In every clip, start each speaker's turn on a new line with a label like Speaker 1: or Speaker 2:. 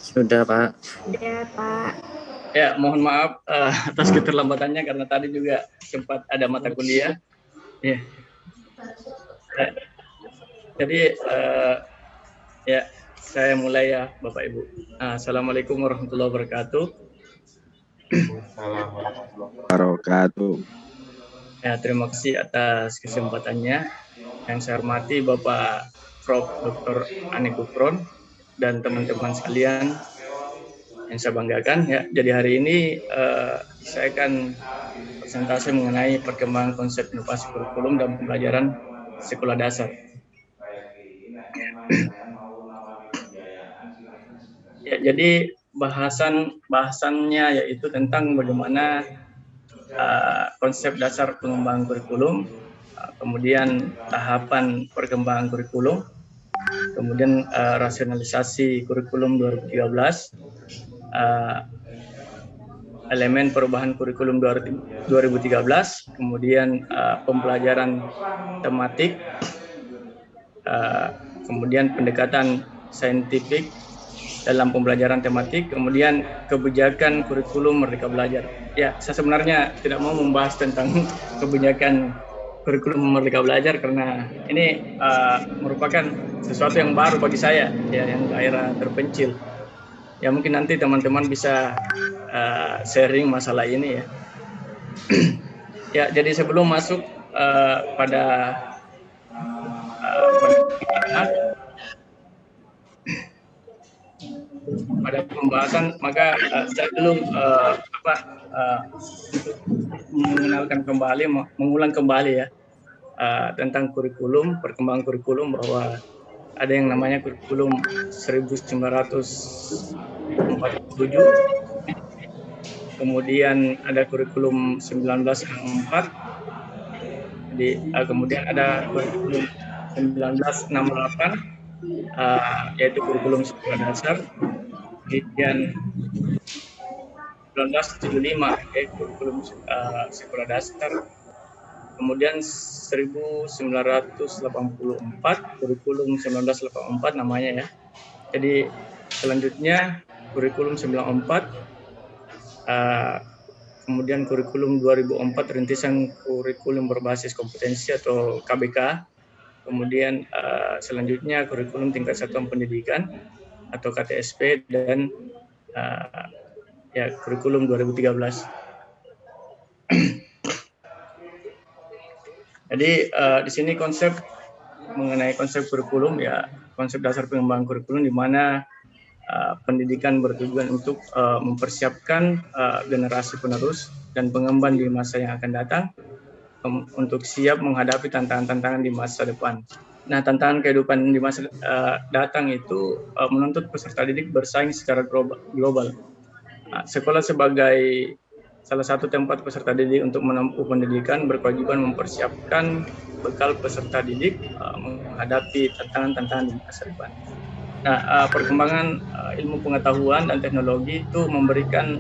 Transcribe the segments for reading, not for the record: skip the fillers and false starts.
Speaker 1: Sudah, Pak.
Speaker 2: Ya, Pak.
Speaker 3: Ya, mohon maaf atas keterlambatannya karena tadi juga sempat ada mata kuliah. Ya. Jadi ya saya mulai ya Bapak Ibu. Assalamualaikum warahmatullahi wabarakatuh.
Speaker 1: Wabarakatuh.
Speaker 3: Ya, terima kasih atas kesempatannya. Yang saya hormati Bapak Prof. Dr. Ani Gufron dan teman-teman sekalian yang saya banggakan ya. Jadi hari ini saya akan presentasi mengenai perkembangan konsep inovasi kurikulum dan pembelajaran sekolah dasar. Ya, jadi bahasannya yaitu tentang bagaimana konsep dasar pengembangan kurikulum, kemudian tahapan perkembangan kurikulum, kemudian rasionalisasi kurikulum 2013, elemen perubahan kurikulum 2013, kemudian pembelajaran tematik, kemudian pendekatan saintifik dalam pembelajaran tematik, kemudian kebijakan kurikulum Merdeka Belajar. Ya, saya sebenarnya tidak mau membahas tentang kebijakan kurikulum Merdeka Belajar karena ini merupakan sesuatu yang baru bagi saya, ya, yang daerah terpencil. Ya, mungkin nanti teman-teman bisa sharing masalah ini ya. Ya, jadi sebelum masuk pada pembahasan, maka saya dulu mengulang kembali ya tentang kurikulum, perkembangan kurikulum, bahwa ada yang namanya kurikulum 1947, kemudian ada kurikulum 1964, jadi kemudian ada kurikulum 1968, yaitu kurikulum sekolah dasar, kemudian 1975 yaitu kurikulum sekolah dasar, kemudian 1984 kurikulum 1984 namanya ya. Jadi selanjutnya kurikulum 94, kemudian kurikulum 2004 rintisan kurikulum berbasis kompetensi atau KBK, kemudian selanjutnya kurikulum tingkat satuan pendidikan atau KTSP, dan ya kurikulum 2013. Jadi di sini konsep mengenai konsep kurikulum ya, konsep dasar pengembangan kurikulum di mana pendidikan bertujuan untuk mempersiapkan generasi penerus dan pengemban di masa yang akan datang untuk siap menghadapi tantangan-tantangan di masa depan. Nah, tantangan kehidupan di masa datang itu menuntut peserta didik bersaing secara global. Sekolah sebagai salah satu tempat peserta didik untuk menempuh pendidikan berkewajiban mempersiapkan bekal peserta didik menghadapi tantangan-tantangan di masa depan. Nah, perkembangan ilmu pengetahuan dan teknologi itu memberikan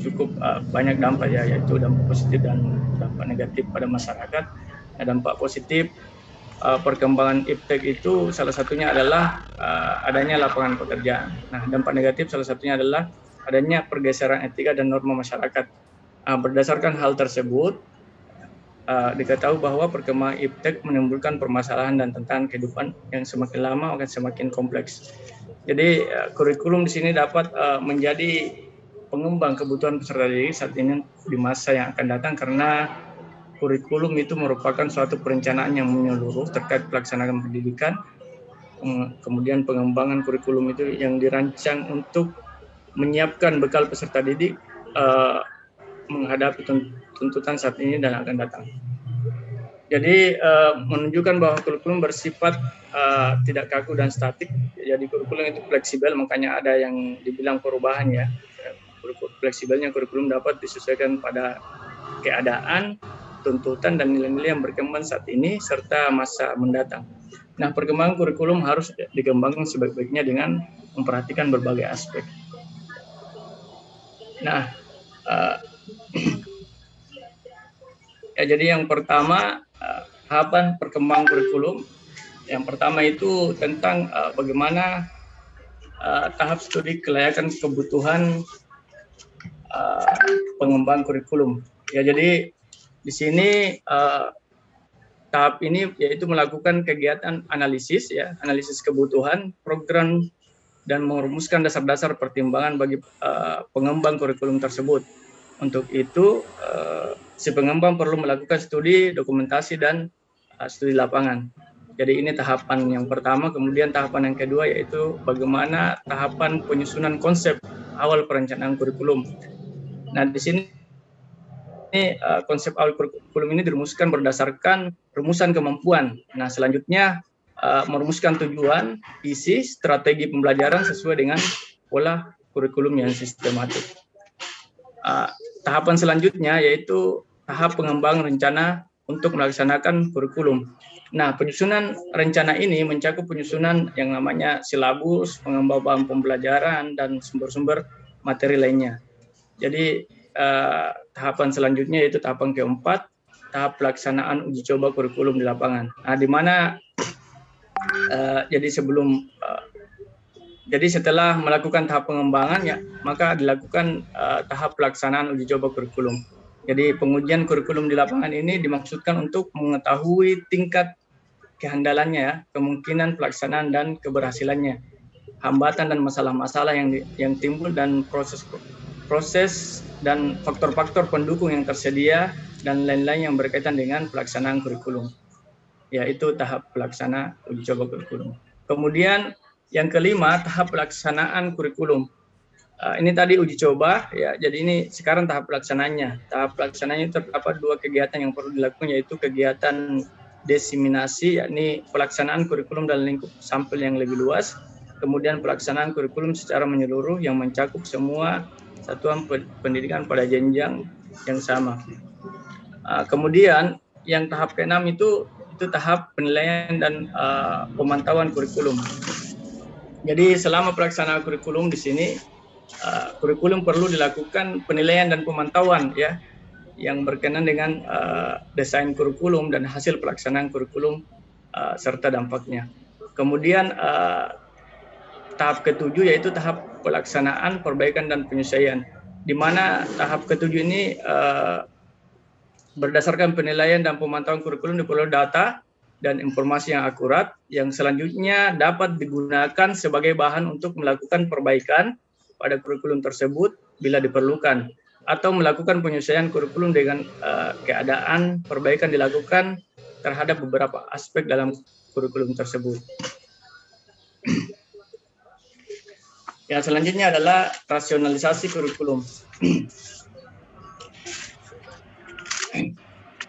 Speaker 3: cukup banyak dampak ya, yaitu dampak positif dan dampak negatif pada masyarakat. Nah, dampak positif perkembangan iptek itu salah satunya adalah adanya lapangan pekerjaan. Nah, dampak negatif salah satunya adalah adanya pergeseran etika dan norma masyarakat. Berdasarkan hal tersebut, diketahui bahwa perkembangan iptek menimbulkan permasalahan dan tantangan kehidupan yang semakin lama akan semakin kompleks. Jadi kurikulum di sini dapat menjadi pengembang kebutuhan peserta didik saat ini di masa yang akan datang, karena kurikulum itu merupakan suatu perencanaan yang menyeluruh terkait pelaksanaan pendidikan. Kemudian pengembangan kurikulum itu yang dirancang untuk menyiapkan bekal peserta didik menghadapi tuntutan saat ini dan akan datang. Jadi menunjukkan bahwa kurikulum bersifat tidak kaku dan statik. Jadi kurikulum itu fleksibel, makanya ada yang dibilang perubahan ya. Fleksibelnya kurikulum dapat disesuaikan pada keadaan, tuntutan, dan nilai-nilai yang berkembang saat ini serta masa mendatang. Nah, perkembangan kurikulum harus dikembangkan sebaik-baiknya dengan memperhatikan berbagai aspek. Nah, ya, jadi yang pertama, tahapan perkembangan kurikulum. Yang pertama itu tentang bagaimana tahap studi kelayakan kebutuhan pengembang kurikulum. Ya, jadi di sini tahap ini yaitu melakukan kegiatan analisis, ya, analisis kebutuhan program dan merumuskan dasar-dasar pertimbangan bagi pengembang kurikulum tersebut. Untuk itu, si pengembang perlu melakukan studi, dokumentasi, dan studi lapangan. Jadi ini tahapan yang pertama. Kemudian tahapan yang kedua yaitu bagaimana tahapan penyusunan konsep awal perencanaan kurikulum. Nah, di sini konsep awal kurikulum ini dirumuskan berdasarkan rumusan kemampuan. Nah, selanjutnya merumuskan tujuan, isi, strategi pembelajaran sesuai dengan pola kurikulum yang sistematik. Tahapan selanjutnya yaitu tahap pengembangan rencana untuk melaksanakan kurikulum. Nah, penyusunan rencana ini mencakup penyusunan yang namanya silabus, pengembangan pembelajaran, dan sumber-sumber materi lainnya. Jadi tahapan selanjutnya yaitu tahapan keempat, tahap pelaksanaan uji coba kurikulum di lapangan. Nah, di mana jadi setelah melakukan tahap pengembangan, ya, maka dilakukan tahap pelaksanaan uji coba kurikulum. Jadi pengujian kurikulum di lapangan ini dimaksudkan untuk mengetahui tingkat kehandalannya, ya, kemungkinan pelaksanaan dan keberhasilannya, hambatan dan masalah-masalah yang timbul, dan proses dan faktor-faktor pendukung yang tersedia dan lain-lain yang berkaitan dengan pelaksanaan kurikulum. Yaitu tahap pelaksana uji coba kurikulum. Kemudian yang kelima, tahap pelaksanaan kurikulum. Ini tadi uji coba, ya. Jadi ini sekarang tahap pelaksanaannya. Tahap pelaksanaannya terdapat dua kegiatan yang perlu dilakukan, yaitu kegiatan diseminasi, yakni pelaksanaan kurikulum dalam lingkup sampel yang lebih luas. Kemudian pelaksanaan kurikulum secara menyeluruh yang mencakup semua satuan pendidikan pada jenjang yang sama. Kemudian yang tahap ke-6 itu tahap penilaian dan pemantauan kurikulum. Jadi selama pelaksanaan kurikulum di sini, kurikulum perlu dilakukan penilaian dan pemantauan, ya, yang berkenaan dengan desain kurikulum dan hasil pelaksanaan kurikulum serta dampaknya. Kemudian tahap ke-7 yaitu tahap pelaksanaan perbaikan dan penyesuaian, di mana tahap ke-7 ini berdasarkan penilaian dan pemantauan kurikulum diperoleh data dan informasi yang akurat yang selanjutnya dapat digunakan sebagai bahan untuk melakukan perbaikan pada kurikulum tersebut bila diperlukan, atau melakukan penyesuaian kurikulum dengan keadaan perbaikan dilakukan terhadap beberapa aspek dalam kurikulum tersebut. Ya, selanjutnya adalah rasionalisasi kurikulum.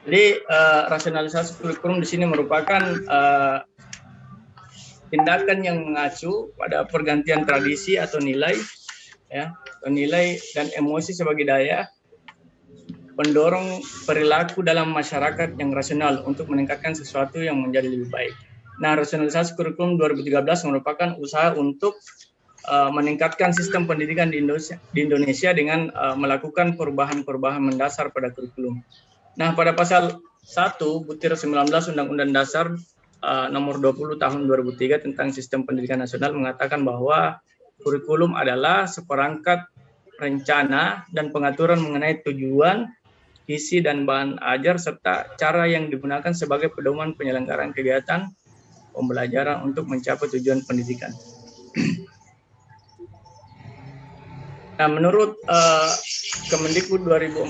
Speaker 3: Jadi rasionalisasi kurikulum di sini merupakan tindakan yang mengacu pada pergantian tradisi atau nilai, ya, nilai dan emosi sebagai daya pendorong perilaku dalam masyarakat yang rasional untuk meningkatkan sesuatu yang menjadi lebih baik. Nah, rasionalisasi kurikulum 2013 merupakan usaha untuk meningkatkan sistem pendidikan di Indonesia dengan melakukan perubahan-perubahan mendasar pada kurikulum. Nah, pada pasal 1 butir 19 Undang-Undang Dasar nomor 20 tahun 2003 tentang Sistem Pendidikan Nasional mengatakan bahwa kurikulum adalah seperangkat rencana dan pengaturan mengenai tujuan, isi dan bahan ajar serta cara yang digunakan sebagai pedoman penyelenggaraan kegiatan pembelajaran untuk mencapai tujuan pendidikan. Nah, menurut Kemendikbud 2014,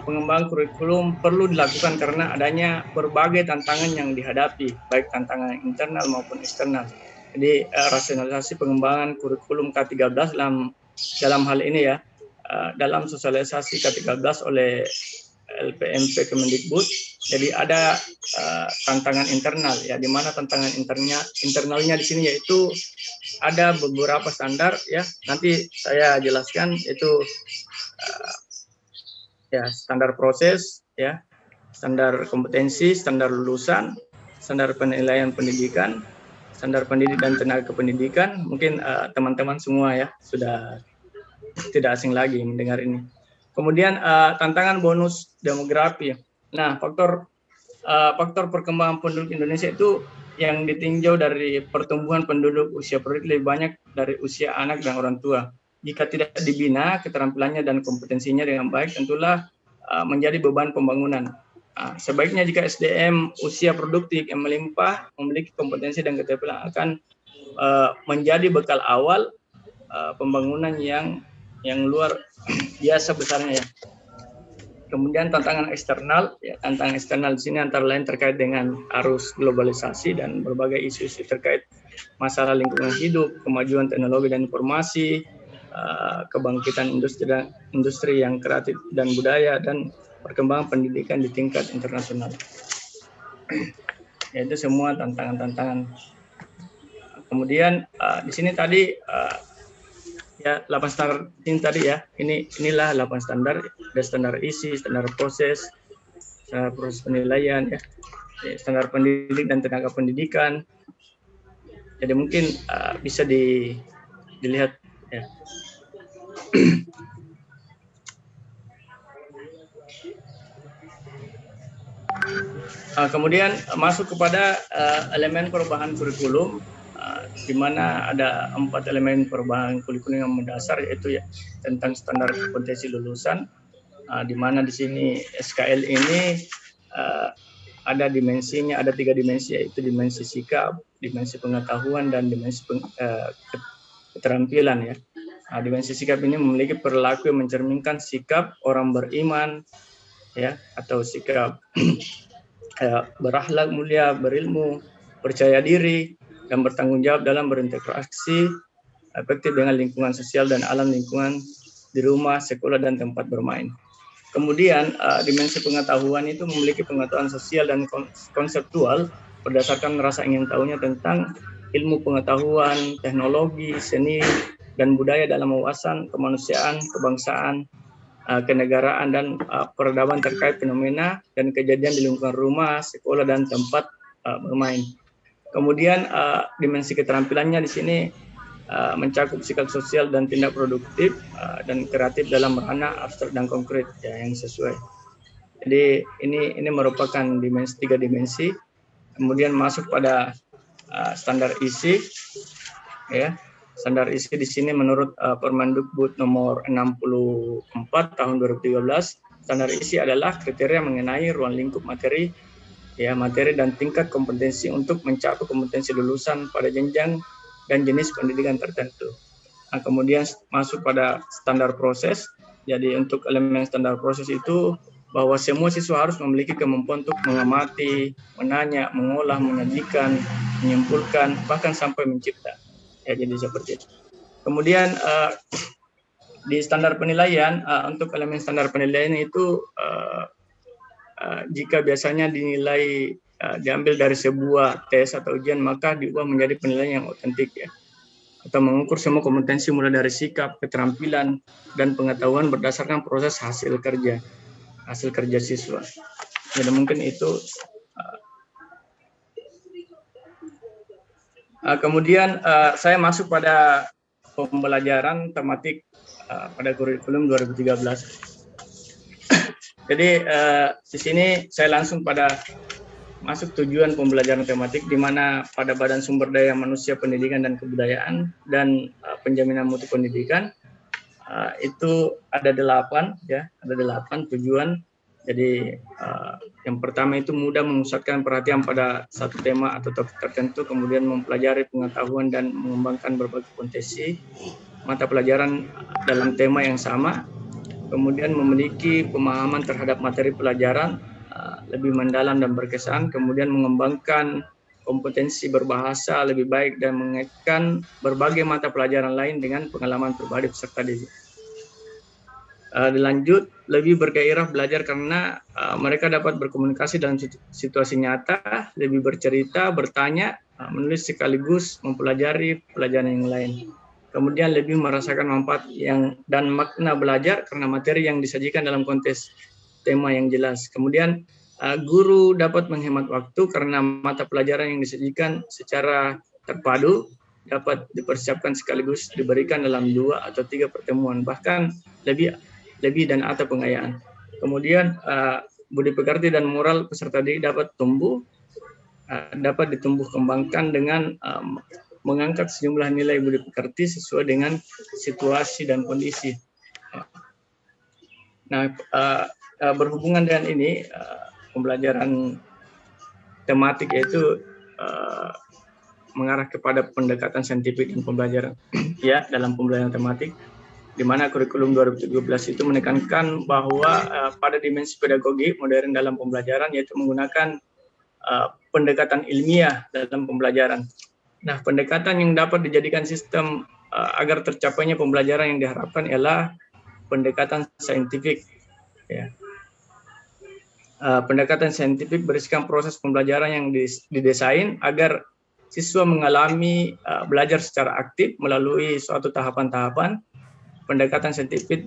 Speaker 3: pengembangan kurikulum perlu dilakukan karena adanya berbagai tantangan yang dihadapi, baik tantangan internal maupun eksternal. Jadi rasionalisasi pengembangan kurikulum K13 dalam hal ini, ya, dalam sosialisasi K13 oleh LPMP Kemendikbud. Jadi ada tantangan internal, ya, di mana tantangan internalnya di sini yaitu ada beberapa standar, ya. Nanti saya jelaskan, itu ya, standar proses, ya, standar kompetensi, standar lulusan, standar penilaian pendidikan, standar pendidik dan tenaga kependidikan. Mungkin teman-teman semua, ya, sudah tidak asing lagi mendengar ini. Kemudian tantangan bonus demografi. Nah, faktor perkembangan penduduk Indonesia itu yang ditinjau dari pertumbuhan penduduk usia produktif lebih banyak dari usia anak dan orang tua. Jika tidak dibina keterampilannya dan kompetensinya dengan baik, tentulah menjadi beban pembangunan. Sebaiknya jika SDM usia produktif yang melimpah, memiliki kompetensi dan keterampilan akan menjadi bekal awal pembangunan yang luar biasa besarnya ya. Kemudian tantangan eksternal di sini antara lain terkait dengan arus globalisasi dan berbagai isu-isu terkait masalah lingkungan hidup, kemajuan teknologi dan informasi, kebangkitan industri yang kreatif dan budaya, dan perkembangan pendidikan di tingkat internasional. Yaitu semua tantangan-tantangan. Kemudian di sini tadi ya 8 standar ini tadi ya, inilah 8 standar, ada standar isi, standar proses penilaian ya, standar pendidik dan tenaga pendidikan. Jadi mungkin bisa dilihat ya. Kemudian masuk kepada elemen perubahan kurikulum, di mana ada 4 elemen perubahan kurikulum yang mendasar, yaitu ya tentang standar kompetensi lulusan, di mana di sini SKL ini ada dimensinya, ada 3 dimensi, yaitu dimensi sikap, dimensi pengetahuan, dan dimensi keterampilan ya. Dimensi sikap ini memiliki perilaku yang mencerminkan sikap orang beriman ya, atau sikap berakhlak mulia, berilmu, percaya diri, dan bertanggung jawab dalam berinteraksi efektif dengan lingkungan sosial dan alam lingkungan di rumah, sekolah, dan tempat bermain. Kemudian dimensi pengetahuan itu memiliki pengetahuan sosial dan konseptual berdasarkan rasa ingin tahunya tentang ilmu pengetahuan, teknologi, seni, dan budaya dalam wawasan kemanusiaan, kebangsaan, kenegaraan, dan peradaban terkait fenomena dan kejadian di lingkungan rumah, sekolah, dan tempat bermain. Kemudian dimensi keterampilannya di sini mencakup sikap sosial dan tindak produktif dan kreatif dalam ranah abstrak dan konkret ya, yang sesuai. Jadi ini merupakan 3 dimensi. Kemudian masuk pada standar isi ya. Standar isi di sini menurut Permendikbud nomor 64 tahun 2013, standar isi adalah kriteria mengenai ruang lingkup materi dan tingkat kompetensi untuk mencapai kompetensi lulusan pada jenjang dan jenis pendidikan tertentu. Kemudian masuk pada standar proses. Jadi untuk elemen standar proses itu bahwa semua siswa harus memiliki kemampuan untuk mengamati, menanya, mengolah, menyajikan, menyimpulkan, bahkan sampai mencipta. Ya, jadi seperti itu. Kemudian di standar penilaian, untuk elemen standar penilaian itu jika biasanya dinilai diambil dari sebuah tes atau ujian, maka diubah menjadi penilaian yang otentik ya, atau mengukur semua kompetensi mulai dari sikap, keterampilan, dan pengetahuan berdasarkan proses hasil kerja siswa. Jadi mungkin itu. Kemudian saya masuk pada pembelajaran tematik pada kurikulum 2013. Jadi di sini saya langsung pada masuk tujuan pembelajaran tematik, di mana pada Badan Sumber Daya Manusia Pendidikan dan Kebudayaan dan Penjaminan Mutu Pendidikan itu ada 8 ya, ada 8 tujuan. Jadi yang pertama itu mudah memusatkan perhatian pada satu tema atau topik tertentu, kemudian mempelajari pengetahuan dan mengembangkan berbagai potensi mata pelajaran dalam tema yang sama. Kemudian memiliki pemahaman terhadap materi pelajaran lebih mendalam dan berkesan, kemudian mengembangkan kompetensi berbahasa lebih baik dan mengaitkan berbagai mata pelajaran lain dengan pengalaman pribadi peserta didik. Dilanjut, lebih bergairah belajar karena mereka dapat berkomunikasi dalam situasi nyata, lebih bercerita, bertanya, menulis sekaligus mempelajari pelajaran yang lain. Kemudian lebih merasakan manfaat dan makna belajar karena materi yang disajikan dalam konteks tema yang jelas. Kemudian guru dapat menghemat waktu karena mata pelajaran yang disajikan secara terpadu dapat dipersiapkan sekaligus diberikan dalam 2 atau 3 pertemuan, bahkan lebih dan atau pengayaan. Kemudian budi pekerti dan moral peserta didik dapat tumbuh dapat ditumbuh kembangkan dengan mengangkat sejumlah nilai budi pekerti sesuai dengan situasi dan kondisi. Nah, berhubungan dengan ini, pembelajaran tematik yaitu mengarah kepada pendekatan saintifik dan pembelajaran ya dalam pembelajaran tematik, di mana kurikulum 2017 itu menekankan bahwa pada dimensi pedagogi modern dalam pembelajaran, yaitu menggunakan pendekatan ilmiah dalam pembelajaran. Nah, pendekatan yang dapat dijadikan sistem agar tercapainya pembelajaran yang diharapkan ialah pendekatan saintifik. Ya. Pendekatan saintifik berisikan proses pembelajaran yang didesain agar siswa mengalami belajar secara aktif melalui suatu tahapan-tahapan. Pendekatan saintifik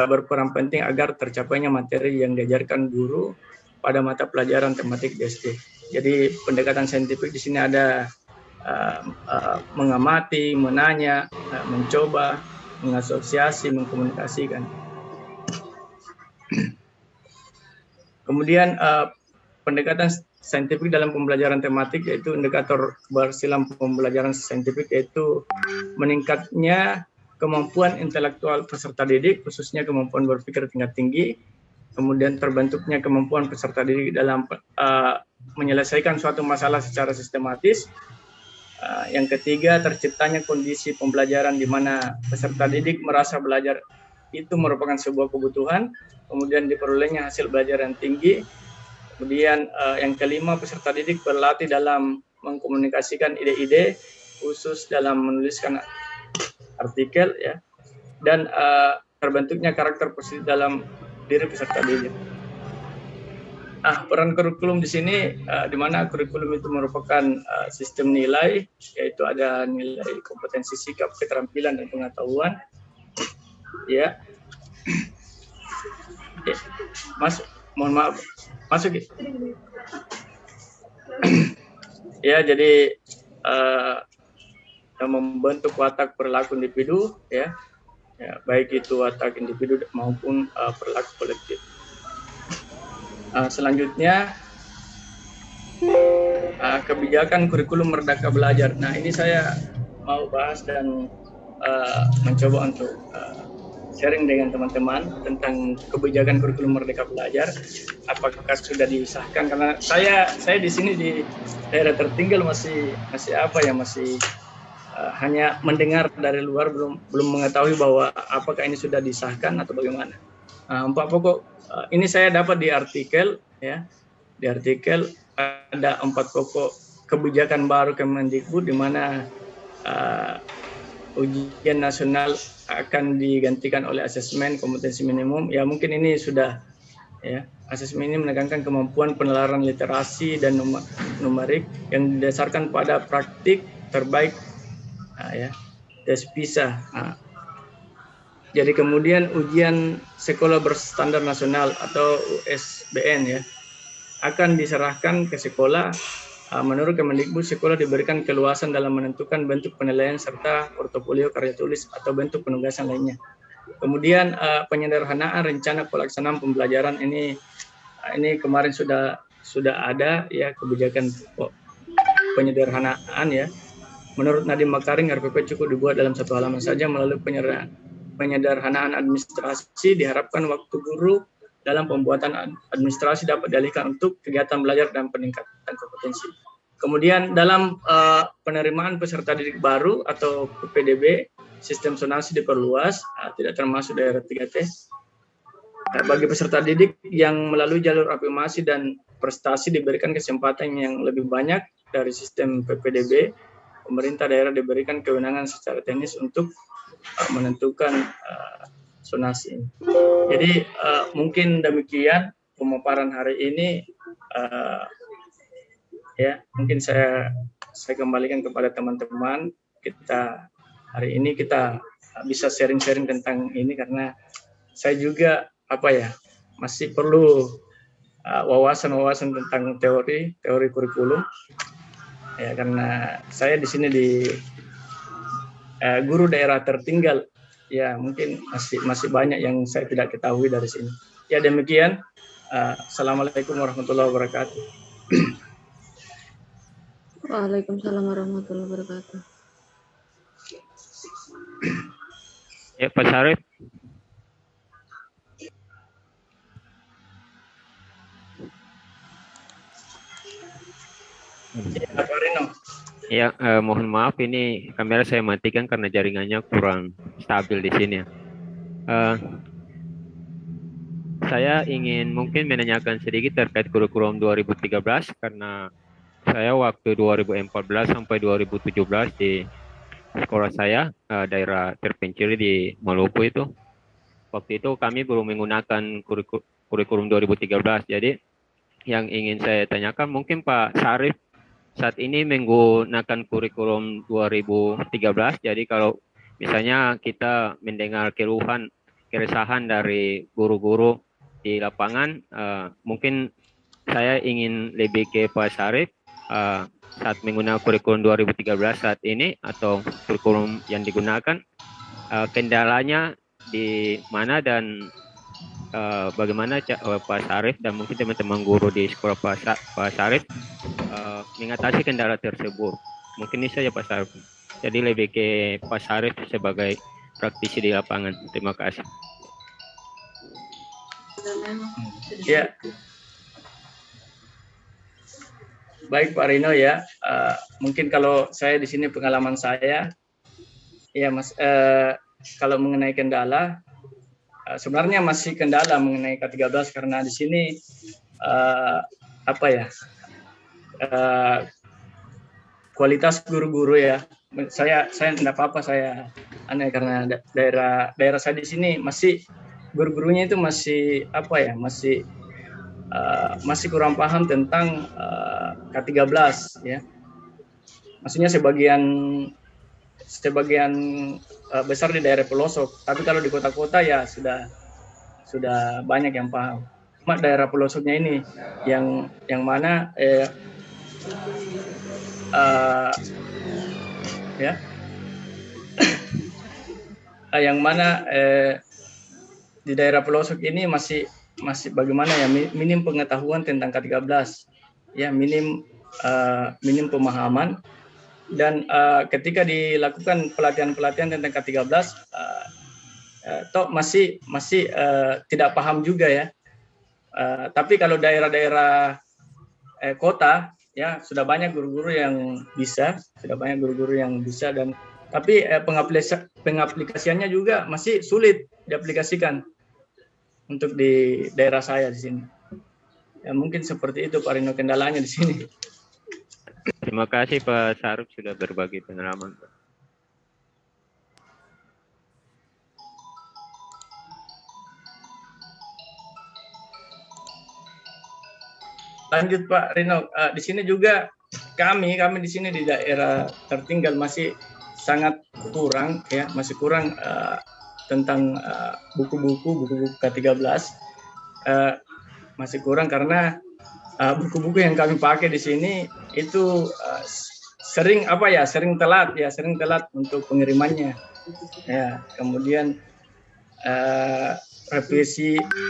Speaker 3: berperan penting agar tercapainya materi yang diajarkan guru pada mata pelajaran tematik di SD. Jadi pendekatan saintifik di sini ada mengamati, menanya, mencoba, mengasosiasi, mengkomunikasikan. Kemudian pendekatan saintifik dalam pembelajaran tematik yaitu indikator keberhasilan pembelajaran saintifik, yaitu meningkatnya kemampuan intelektual peserta didik, khususnya kemampuan berpikir tingkat tinggi, kemudian terbentuknya kemampuan peserta didik dalam menyelesaikan suatu masalah secara sistematis. Yang ketiga, terciptanya kondisi pembelajaran di mana peserta didik merasa belajar itu merupakan sebuah kebutuhan, kemudian diperolehnya hasil belajar yang tinggi. Kemudian yang kelima, peserta didik berlatih dalam mengkomunikasikan ide-ide, khusus dalam menuliskan artikel, ya, dan terbentuknya karakter positif dalam diri peserta didik. Peran kurikulum di sini, di mana kurikulum itu merupakan sistem nilai, yaitu ada nilai kompetensi sikap, keterampilan, dan pengetahuan. Ya, mohon maaf, masuk. Ya, jadi yang membentuk watak perilaku individu, ya, baik itu watak individu maupun perilaku kolektif. Selanjutnya, kebijakan kurikulum Merdeka Belajar. Nah, ini saya mau bahas dan mencoba untuk sharing dengan teman-teman tentang kebijakan kurikulum Merdeka Belajar. Apakah sudah disahkan? Karena saya di sini di daerah tertinggal masih hanya mendengar dari luar, belum mengetahui bahwa apakah ini sudah disahkan atau bagaimana. Empat pokok ini saya dapat di artikel, ya. Di artikel ada 4 pokok kebijakan baru Kemendikbud, di mana ujian nasional akan digantikan oleh asesmen kompetensi minimum. Ya, mungkin ini sudah, ya. Asesmen ini menekankan kemampuan penalaran literasi dan numerik yang didasarkan pada praktik terbaik, ya, tes PISA. Jadi kemudian ujian sekolah berstandar nasional atau USBN, ya, akan diserahkan ke sekolah. Menurut Kemendikbud, sekolah diberikan keluasan dalam menentukan bentuk penilaian serta portofolio karya tulis atau bentuk penugasan lainnya. Kemudian penyederhanaan rencana pelaksanaan pembelajaran ini kemarin sudah ada, ya, kebijakan penyederhanaan, ya. Menurut Nadiem Makarim, RPP cukup dibuat dalam 1 halaman saja. Melalui penyederhanaan administrasi diharapkan waktu guru dalam pembuatan administrasi dapat dialihkan untuk kegiatan belajar dan peningkatan kompetensi. Kemudian dalam penerimaan peserta didik baru atau PPDB, sistem zonasi diperluas, tidak termasuk daerah 3T. Bagi peserta didik yang melalui jalur afirmasi dan prestasi diberikan kesempatan yang lebih banyak dari sistem PPDB. Pemerintah daerah diberikan kewenangan secara teknis untuk menentukan zonasi. Jadi mungkin demikian pemaparan hari ini. Ya, mungkin saya kembalikan kepada teman-teman. Hari ini kita bisa sharing-sharing tentang ini, karena saya juga masih perlu wawasan-wawasan tentang teori kurikulum. Ya, karena saya di sini di guru daerah tertinggal, ya, mungkin masih banyak yang saya tidak ketahui dari sini. Ya, demikian. Assalamualaikum warahmatullahi wabarakatuh.
Speaker 2: Waalaikumsalam warahmatullahi wabarakatuh.
Speaker 4: Ya, Pak Syarif. Ya, mohon maaf ini kamera saya matikan karena jaringannya kurang stabil di sini ya. Saya ingin mungkin menanyakan sedikit terkait kurikulum 2013 karena saya waktu 2014 sampai 2017 di sekolah saya daerah terpencil di Maluku itu. Waktu itu kami belum menggunakan kurikulum 2013. Jadi yang ingin saya tanyakan mungkin Pak Syarif saat ini menggunakan kurikulum 2013. Jadi kalau misalnya kita mendengar keresahan dari guru-guru di lapangan, mungkin saya ingin lebih ke Pak Syarif saat menggunakan kurikulum 2013 saat ini atau kurikulum yang digunakan, kendalanya di mana dan bagaimana Pak Syarif dan mungkin teman-teman guru di sekolah Pak Syarif mengatasi kendala tersebut. Mungkin ini saja Pak Syarif. Jadi lebih ke Pak Syarif sebagai praktisi di lapangan. Terima kasih.
Speaker 3: Ya. Baik Pak Rino ya. Mungkin kalau saya di sini pengalaman saya, ya Mas, kalau mengenai kendala, sebenarnya masih kendala mengenai K13 karena di sini kualitas guru-guru ya. Saya tidak apa-apa saya aneh karena daerah saya di sini masih guru-gurunya itu masih masih kurang paham tentang K13 ya. Maksudnya sebagian besar di daerah pelosok, tapi kalau di kota-kota ya sudah banyak yang paham. Cuma daerah pelosoknya ini yang mana yang mana di daerah pelosok ini masih bagaimana ya, minim pengetahuan tentang K13 ya, minim pemahaman. Dan ketika dilakukan pelatihan tentang K13 toh masih tidak paham juga ya. Tapi kalau daerah-daerah kota ya sudah banyak guru-guru yang bisa, dan tapi pengaplikasiannya juga masih sulit diaplikasikan untuk di daerah saya di sini. Ya mungkin seperti itu Pak Rino kendalanya di sini.
Speaker 4: Terima kasih Pak Syarif sudah berbagi pengalaman.
Speaker 3: Lanjut Pak Rino, di sini juga kami di sini di daerah tertinggal masih sangat kurang ya, tentang buku-buku K13 masih kurang karena buku-buku yang kami pakai di sini itu sering telat untuk pengirimannya ya. Kemudian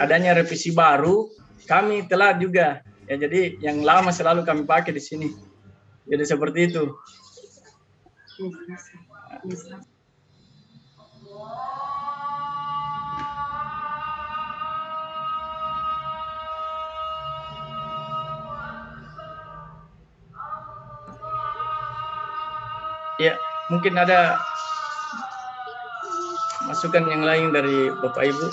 Speaker 3: adanya revisi baru kami telat juga ya, jadi yang lama selalu kami pakai di sini, jadi seperti itu. Ya, mungkin ada masukan yang lain dari Bapak Ibu.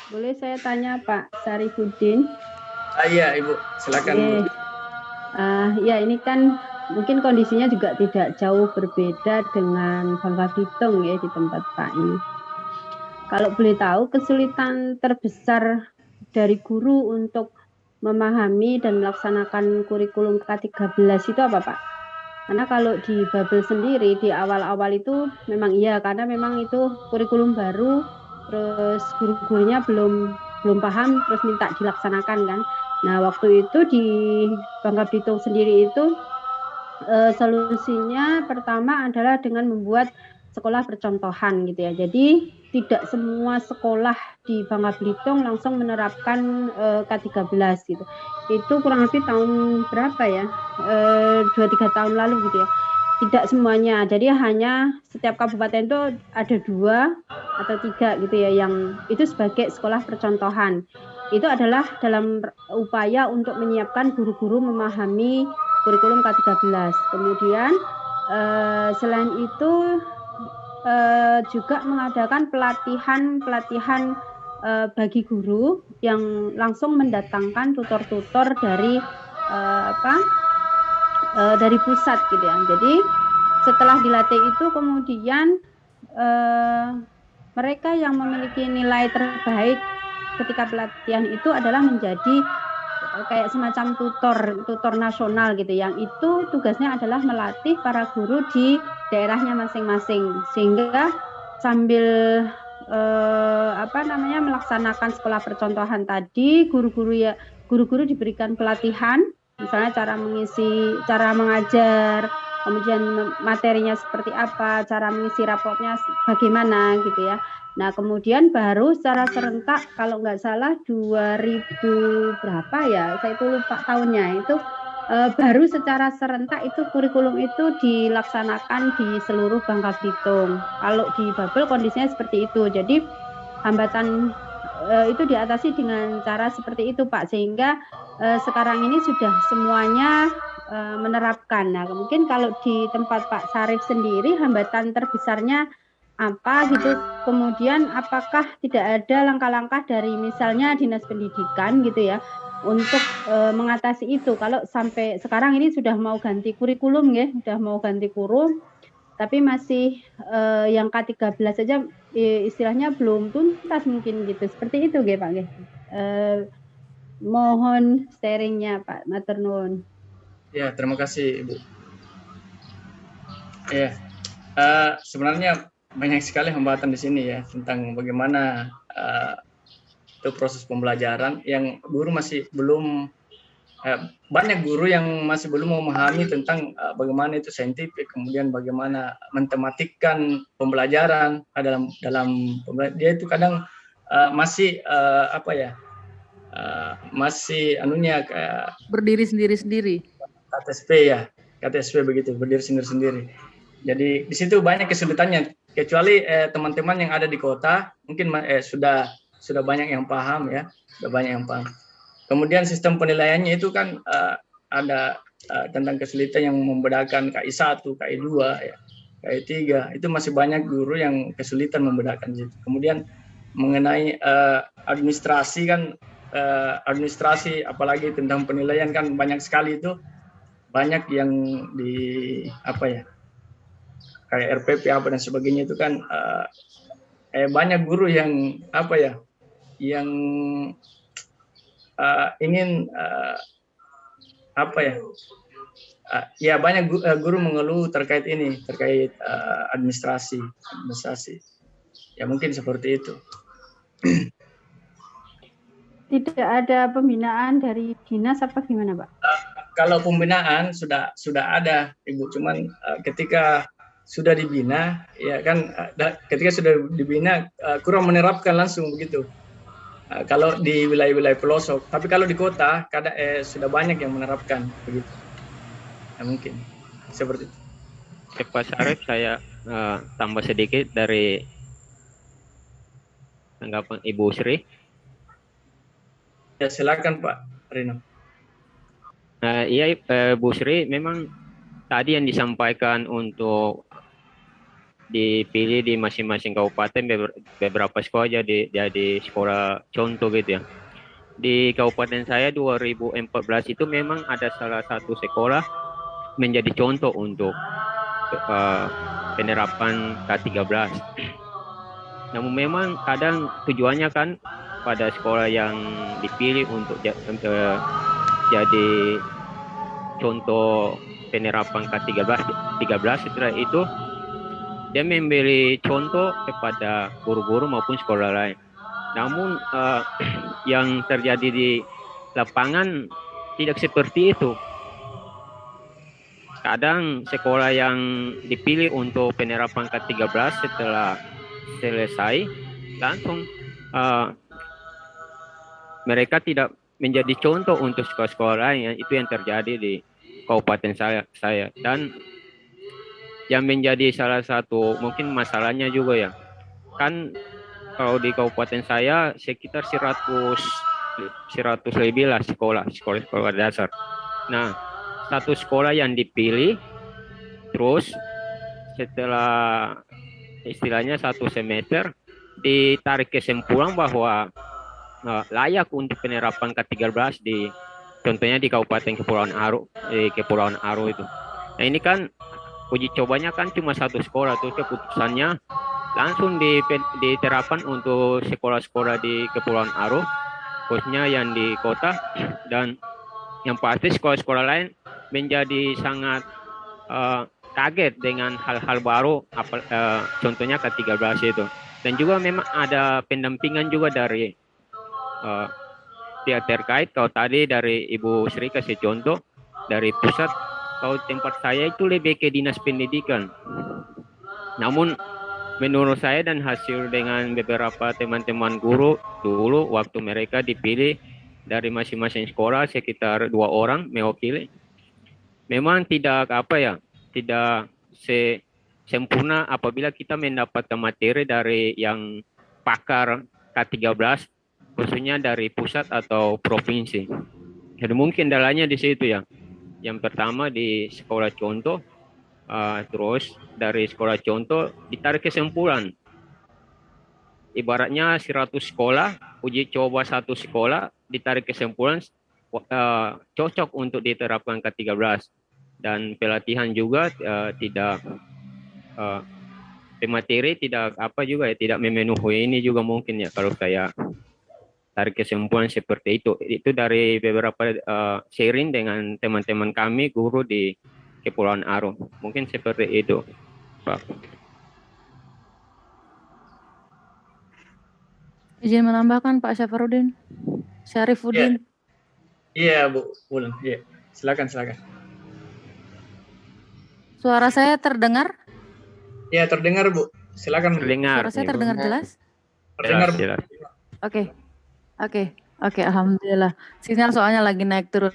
Speaker 2: Boleh saya tanya Pak Syarifuddin?
Speaker 3: Iya Ibu, silakan.
Speaker 2: Ya ini kan mungkin kondisinya juga tidak jauh berbeda dengan Bangka Belitung ya di tempat Pak ini. Kalau boleh tahu kesulitan terbesar dari guru untuk memahami dan melaksanakan kurikulum K13 itu apa Pak? Karena kalau di Babel sendiri di awal-awal itu memang iya, karena memang itu kurikulum baru, terus guru-gurunya belum paham, terus minta dilaksanakan kan. Nah waktu itu di Bangka Belitung sendiri itu solusinya pertama adalah dengan membuat sekolah percontohan gitu ya. Jadi tidak semua sekolah di Bangka Belitung langsung menerapkan K13 gitu. Itu kurang lebih tahun berapa ya? 2-3 tahun lalu gitu ya. Tidak semuanya. Jadi hanya setiap kabupaten itu ada 2 atau 3 gitu ya yang itu sebagai sekolah percontohan. Itu adalah dalam upaya untuk menyiapkan guru-guru memahami kurikulum K13. Kemudian selain itu juga mengadakan pelatihan bagi guru yang langsung mendatangkan tutor-tutor dari dari pusat gitu ya. Jadi setelah dilatih itu kemudian mereka yang memiliki nilai terbaik ketika pelatihan itu adalah menjadi kayak semacam tutor nasional gitu, yang itu tugasnya adalah melatih para guru di daerahnya masing-masing, sehingga sambil melaksanakan sekolah percontohan tadi, guru-guru diberikan pelatihan, misalnya cara mengajar, kemudian materinya seperti apa, cara mengisi raportnya bagaimana gitu ya. Nah kemudian baru secara serentak, kalau nggak salah 2000 berapa ya, saya itu lupa tahunnya, itu baru secara serentak itu kurikulum itu dilaksanakan di seluruh Bangka Belitung. Kalau di Babel kondisinya seperti itu, jadi hambatan itu diatasi dengan cara seperti itu Pak, sehingga sekarang ini sudah semuanya menerapkan. Nah mungkin kalau di tempat Pak Sarif sendiri hambatan terbesarnya apa gitu, kemudian apakah tidak ada langkah-langkah dari misalnya dinas pendidikan gitu ya untuk mengatasi itu? Kalau sampai sekarang ini sudah mau ganti kurikulum ya, sudah mau ganti kurum, tapi masih yang K13 saja istilahnya belum tuntas mungkin gitu, seperti itu Pak. Mohon sharingnya Pak, matur nuwun.
Speaker 3: Ya, terima kasih Ibu. Ya, sebenarnya banyak sekali hambatan di sini ya tentang bagaimana itu proses pembelajaran yang guru masih belum banyak guru yang masih belum memahami tentang bagaimana itu saintifik, kemudian bagaimana matematikkan pembelajaran dalam dia itu kadang masih masih kayak
Speaker 5: berdiri sendiri-sendiri.
Speaker 3: KTSP begitu, berdiri sendiri-sendiri. Jadi di situ banyak kesulitannya, kecuali teman-teman yang ada di kota mungkin sudah banyak yang paham ya, sudah banyak yang paham. Kemudian sistem penilaiannya itu kan ada tentang kesulitan yang membedakan KI 1, KI 2 ya, KI 3, itu masih banyak guru yang kesulitan membedakan itu. Kemudian mengenai administrasi kan, administrasi apalagi tentang penilaian kan banyak sekali itu, banyak yang kayak RPP dan sebagainya itu kan banyak guru yang yang ingin banyak guru mengeluh terkait administrasi ya, mungkin seperti itu.
Speaker 2: Tidak ada pembinaan dari dinas apa gimana Pak?
Speaker 3: Kalau pembinaan sudah ada Ibu, cuman ketika sudah dibina ya kan, ketika sudah dibina kurang menerapkan langsung begitu. Kalau di wilayah-wilayah pelosok, tapi kalau di kota kadang sudah banyak yang menerapkan begitu. Ya, mungkin seperti itu.
Speaker 4: Pak Sarif, saya tambah sedikit dari tanggapan Ibu Sri.
Speaker 3: Ya silakan Pak Rino.
Speaker 4: Iya, Bu Sri, memang tadi yang disampaikan untuk dipilih di masing-masing kabupaten beberapa sekolah jadi sekolah contoh gitu ya. Di kabupaten saya 2014 itu memang ada salah satu sekolah menjadi contoh untuk penerapan K13. Namun memang kadang tujuannya kan pada sekolah yang dipilih untuk jadi contoh penerapan K13 setelah itu dia memberi contoh kepada guru-guru maupun sekolah lain. Namun yang terjadi di lapangan tidak seperti itu. Kadang sekolah yang dipilih untuk penerapan K13 setelah selesai langsung mereka tidak menjadi contoh untuk sekolah-sekolah lain. Itu yang terjadi di kabupaten saya. Dan yang menjadi salah satu mungkin masalahnya juga ya, kan kalau di kabupaten saya sekitar 100 lebih lah sekolah dasar. Nah, satu sekolah yang dipilih, terus setelah istilahnya 1 semester ditarik kesimpulan bahwa layak untuk penerapan K13 contohnya di Kabupaten Kepulauan Aru itu. Nah, ini kan uji cobanya kan cuma 1 sekolah, terus keputusannya langsung diterapkan untuk sekolah-sekolah di Kepulauan Aru, khususnya yang di kota, dan yang pasti sekolah-sekolah lain menjadi sangat kaget dengan hal-hal baru, contohnya K13 itu. Dan juga memang ada pendampingan juga dari pihak terkait. Kalau tadi dari Ibu Sri kasih contoh dari pusat, kalau tempat saya itu lebih ke dinas pendidikan. Namun menurut saya dan hasil dengan beberapa teman-teman guru dulu waktu mereka dipilih dari masing-masing sekolah sekitar 2 orang mewakili, memang tidak sempurna apabila kita mendapatkan materi dari yang pakar K13, khususnya dari pusat atau provinsi. Jadi mungkin dalanya di situ ya. Yang pertama di sekolah contoh, terus dari sekolah contoh ditarik kesimpulan. Ibaratnya 100 sekolah, uji coba 1 sekolah, ditarik kesimpulan cocok untuk diterapkan K13. Dan pelatihan juga tidak pemateri tidak tidak memenuhi ini juga mungkin ya, kalau saya tarik kesimpulan seperti itu. Itu dari beberapa sharing dengan teman-teman kami guru di Kepulauan Aru. Mungkin seperti itu, Pak.
Speaker 5: Izin menambahkan Pak Syarifuddin.
Speaker 3: Iya, Bu Wulan. Iya. Silakan.
Speaker 5: Suara saya terdengar?
Speaker 3: Iya, terdengar, Bu. Silakan.
Speaker 4: Terdengar.
Speaker 5: Suara saya terdengar jelas?
Speaker 3: Terdengar.
Speaker 4: Jelas.
Speaker 5: Oke, alhamdulillah. Sinyal soalnya lagi naik turun.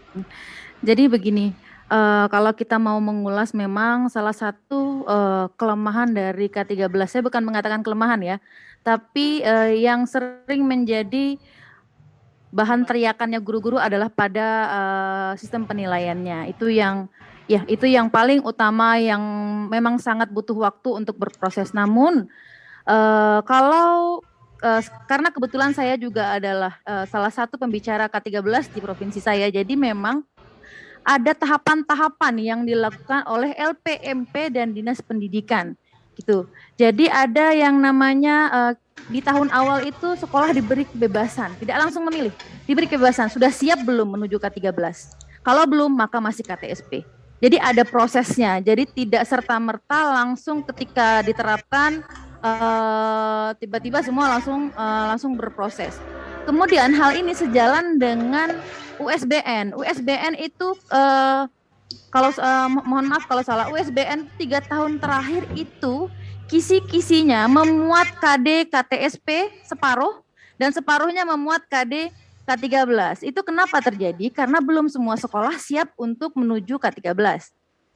Speaker 5: Jadi begini, kalau kita mau mengulas memang salah satu kelemahan dari K13, saya bukan mengatakan kelemahan ya, tapi yang sering menjadi bahan teriakannya guru-guru adalah pada sistem penilaiannya. Itu yang paling utama, yang memang sangat butuh waktu untuk berproses. Namun karena kebetulan saya juga adalah salah satu pembicara K13 di provinsi saya, jadi memang ada tahapan-tahapan yang dilakukan oleh LPMP dan Dinas Pendidikan gitu. Jadi ada yang namanya di tahun awal itu sekolah diberi kebebasan, tidak langsung memilih, diberi kebebasan, sudah siap belum menuju K13. Kalau belum maka masih KTSP. Jadi ada prosesnya, jadi tidak serta-merta langsung ketika diterapkan tiba-tiba semua langsung berproses. Kemudian hal ini sejalan dengan USBN. USBN itu mohon maaf kalau salah, USBN 3 tahun terakhir itu kisi-kisinya memuat KD KTSP separuh dan separuhnya memuat KD K13. Itu kenapa terjadi? Karena belum semua sekolah siap untuk menuju K13.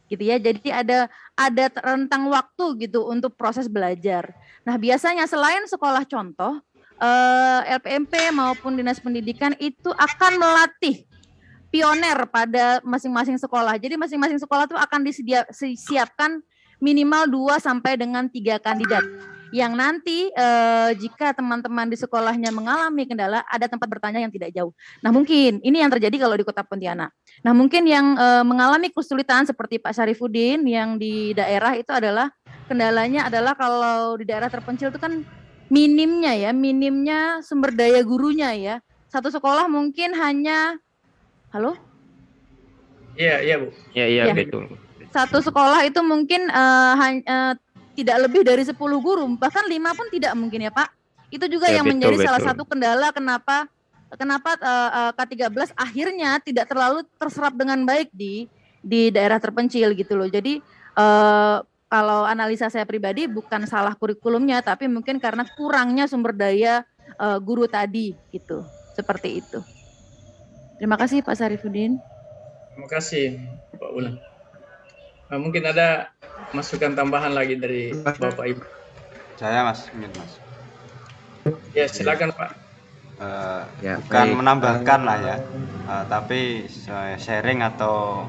Speaker 5: Gitu ya. Jadi ada rentang waktu gitu untuk proses belajar. Nah, biasanya selain sekolah contoh, LPMP maupun Dinas Pendidikan itu akan melatih pioner pada masing-masing sekolah. Jadi masing-masing sekolah itu akan disiapkan minimal 2 sampai dengan 3 kandidat. Yang nanti jika teman-teman di sekolahnya mengalami kendala, ada tempat bertanya yang tidak jauh. Nah, mungkin ini yang terjadi kalau di Kota Pontianak. Nah, mungkin yang mengalami kesulitan seperti Pak Syarifuddin yang di daerah itu adalah kendalanya adalah kalau di daerah terpencil itu kan minimnya sumber daya gurunya ya. Satu sekolah mungkin hanya, halo?
Speaker 3: Iya, Bu.
Speaker 4: Iya,
Speaker 5: Ya.
Speaker 4: betul.
Speaker 5: Satu sekolah itu mungkin tidak lebih dari 10 guru, bahkan 5 pun tidak mungkin ya Pak. Itu juga
Speaker 4: Ya,
Speaker 5: yang menjadi
Speaker 4: betul,
Speaker 5: salah
Speaker 4: betul.
Speaker 5: satu kendala kenapa K13 akhirnya tidak terlalu terserap dengan baik di daerah terpencil gitu loh. Jadi kalau analisa saya pribadi bukan salah kurikulumnya, tapi mungkin karena kurangnya sumber daya guru tadi gitu. Seperti itu. Terima kasih Pak Syarifuddin.
Speaker 3: Terima kasih Pak Ulan. Mungkin ada masukan tambahan lagi dari Bapak Ibu.
Speaker 6: Saya Mas, ingin Mas.
Speaker 3: Ya, silakan Pak.
Speaker 1: Ya,
Speaker 6: Bukan
Speaker 1: baik.
Speaker 6: menambahkan lah ya, tapi sharing atau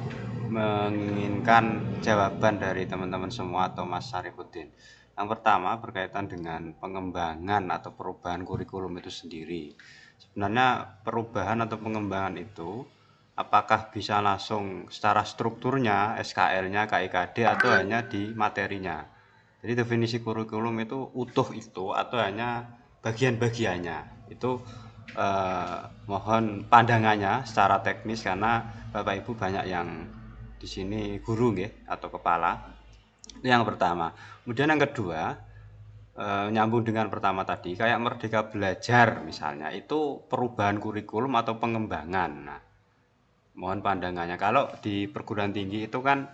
Speaker 6: menginginkan jawaban dari teman-teman semua atau Mas Syarifuddin. Yang pertama berkaitan dengan pengembangan atau perubahan kurikulum itu sendiri. Sebenarnya perubahan atau pengembangan itu apakah bisa langsung secara strukturnya, SKL-nya, KIKD atau hanya di materinya. Jadi definisi kurikulum itu utuh itu atau hanya bagian-bagiannya. Itu mohon pandangannya secara teknis karena Bapak Ibu banyak yang di sini guru nggih atau kepala. Itu yang pertama. Kemudian yang kedua, nyambung dengan pertama tadi, kayak Merdeka Belajar misalnya, itu perubahan kurikulum atau pengembangan. Nah, mohon pandangannya. Kalau di perguruan tinggi itu kan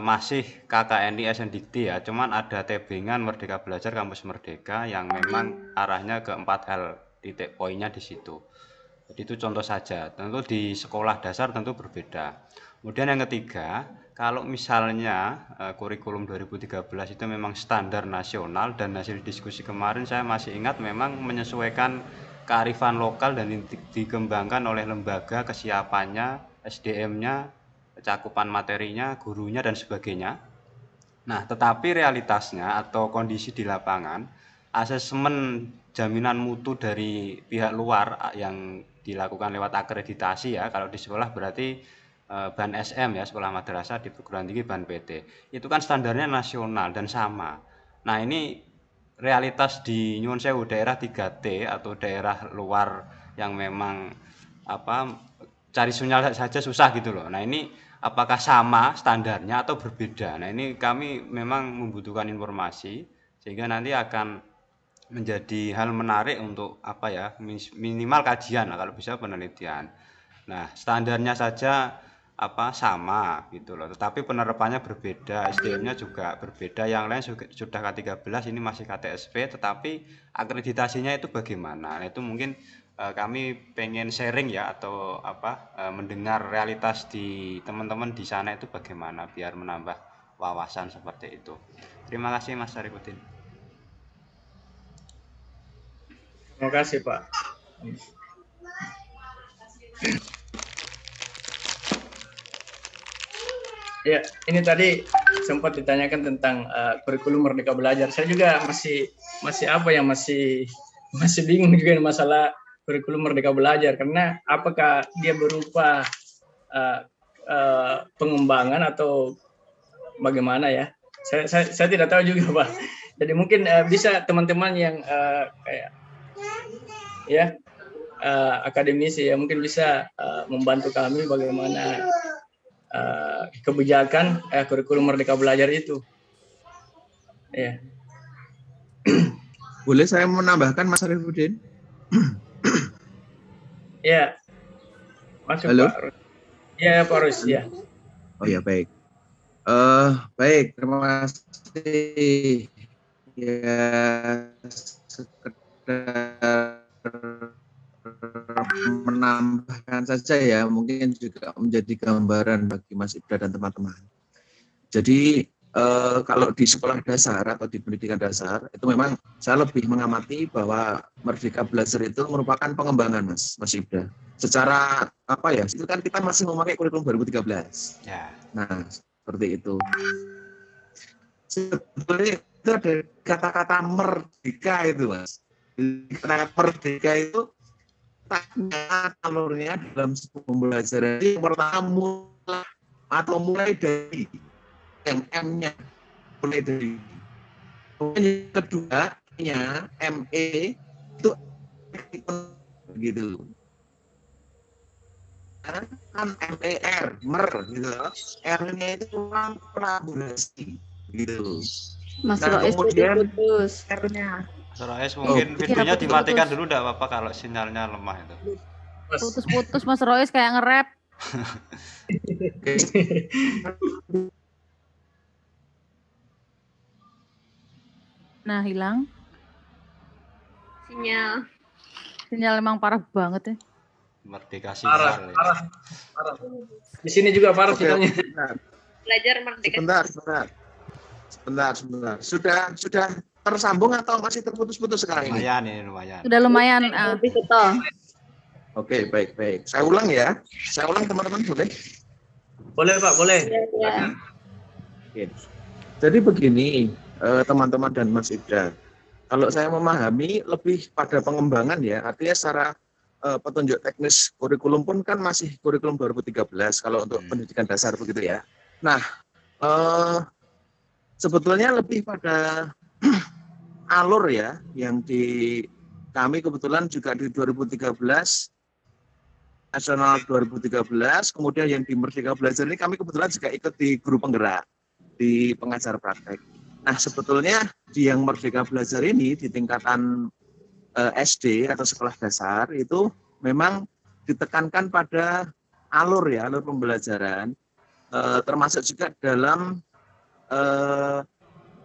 Speaker 6: masih KKNI SNDikti ya, cuman ada tebingan Merdeka Belajar Kampus Merdeka yang memang arahnya ke 4 hal, titik poinnya di situ. Jadi itu contoh saja. Tentu di sekolah dasar tentu berbeda. Kemudian yang ketiga, kalau misalnya kurikulum 2013 itu memang standar nasional dan hasil diskusi kemarin saya masih ingat memang menyesuaikan kearifan lokal dan dikembangkan oleh lembaga, kesiapannya, SDM-nya, cakupan materinya, gurunya dan sebagainya. Nah, tetapi realitasnya atau kondisi di lapangan, asesmen jaminan mutu dari pihak luar yang dilakukan lewat akreditasi ya, kalau di sekolah berarti BAN SM ya, sekolah madrasah, di perguruan tinggi BAN PT. Itu kan standarnya nasional dan sama. Nah, ini realitas di nyuwun sewu daerah 3T atau daerah luar yang memang cari sinyal saja susah gitu loh. Nah, ini apakah sama standarnya atau berbeda? Nah, ini kami memang membutuhkan informasi sehingga nanti akan menjadi hal menarik untuk minimal kajian, kalau bisa penelitian. Nah, standarnya saja sama gitu loh, tetapi penerapannya berbeda, SDM-nya juga berbeda, yang lain sudah K13, ini masih KTSP, tetapi akreditasinya itu bagaimana? Nah, itu mungkin kami pengen sharing ya, atau mendengar realitas di teman-teman di sana itu bagaimana, biar menambah wawasan seperti itu. Terima kasih Mas Syarifuddin.
Speaker 3: Terima kasih Pak. Ya, ini tadi sempat ditanyakan tentang kurikulum Merdeka Belajar. Saya juga masih bingung juga masalah kurikulum Merdeka Belajar, karena apakah dia berupa pengembangan atau bagaimana ya? Saya tidak tahu juga Pak. Jadi mungkin bisa teman-teman yang akademisi ya mungkin bisa membantu kami bagaimana kebijakan kurikulum Merdeka Belajar itu. Ya.
Speaker 1: Boleh saya menambahkan Mas Syarifuddin?
Speaker 3: Ya. Masuk
Speaker 1: Halo?
Speaker 3: Pak. Ya Pak Rus ya.
Speaker 1: Oh ya, baik. Baik, terima kasih. Ya, sekedar menambahkan saja ya, mungkin juga menjadi gambaran bagi Mas Ibra dan teman-teman. Jadi kalau di sekolah dasar atau di pendidikan dasar itu memang saya lebih mengamati bahwa Merdeka Belajar itu merupakan pengembangan Mas Ibra. Secara itu kan kita masih memakai kurikulum 2013.
Speaker 6: Ya.
Speaker 1: Nah, seperti itu. Sebetulnya itu ada kata-kata merdeka itu Mas. Kata merdeka itu taknya alurnya dalam sebuah pembelajaran yang pertama mulai dari yang M-nya, mulai dari. Kemudian yang kedua nya ME itu gitu. Kan MER, mer gitu. R-nya itu ruang kolaborasi gitu.
Speaker 2: Mas
Speaker 1: Nah,
Speaker 2: Rois
Speaker 1: kemudian
Speaker 2: putus.
Speaker 1: R-nya
Speaker 6: Mas mungkin
Speaker 5: Iya,
Speaker 6: videonya
Speaker 5: putus-putus.
Speaker 6: dimatikan dulu enggak apa-apa kalau sinyalnya lemah itu.
Speaker 3: Mas.
Speaker 5: Putus-putus Mas Rois kayak nge-rap. Nah, hilang. Sinyal emang parah banget ya.
Speaker 6: Merdeka
Speaker 3: Parah,
Speaker 6: sinyal.
Speaker 3: parah, parah. Di sini juga parah
Speaker 1: Oke,
Speaker 3: sinyalnya.
Speaker 7: Belajar merdeka.
Speaker 1: Sebentar. Sudah tersambung atau masih terputus-putus sekarang ini?
Speaker 6: Lumayan ini, lumayan.
Speaker 5: Sudah lumayan.
Speaker 1: Oke, baik. Saya ulang ya. Saya ulang teman-teman boleh?
Speaker 3: Boleh Pak, boleh.
Speaker 1: Oke. Jadi begini, teman-teman dan Mas Ibda. Kalau saya memahami lebih pada pengembangan ya, artinya secara petunjuk teknis kurikulum pun kan masih kurikulum 2013 kalau untuk pendidikan dasar begitu ya. Nah, sebetulnya lebih pada alur ya, yang di kami kebetulan juga di 2013 nasional 2013, kemudian yang di Merdeka Belajar ini kami kebetulan juga ikut di guru penggerak di pengajar praktek. Nah, sebetulnya di yang Merdeka Belajar ini di tingkatan SD atau sekolah dasar itu memang ditekankan pada alur pembelajaran, termasuk juga dalam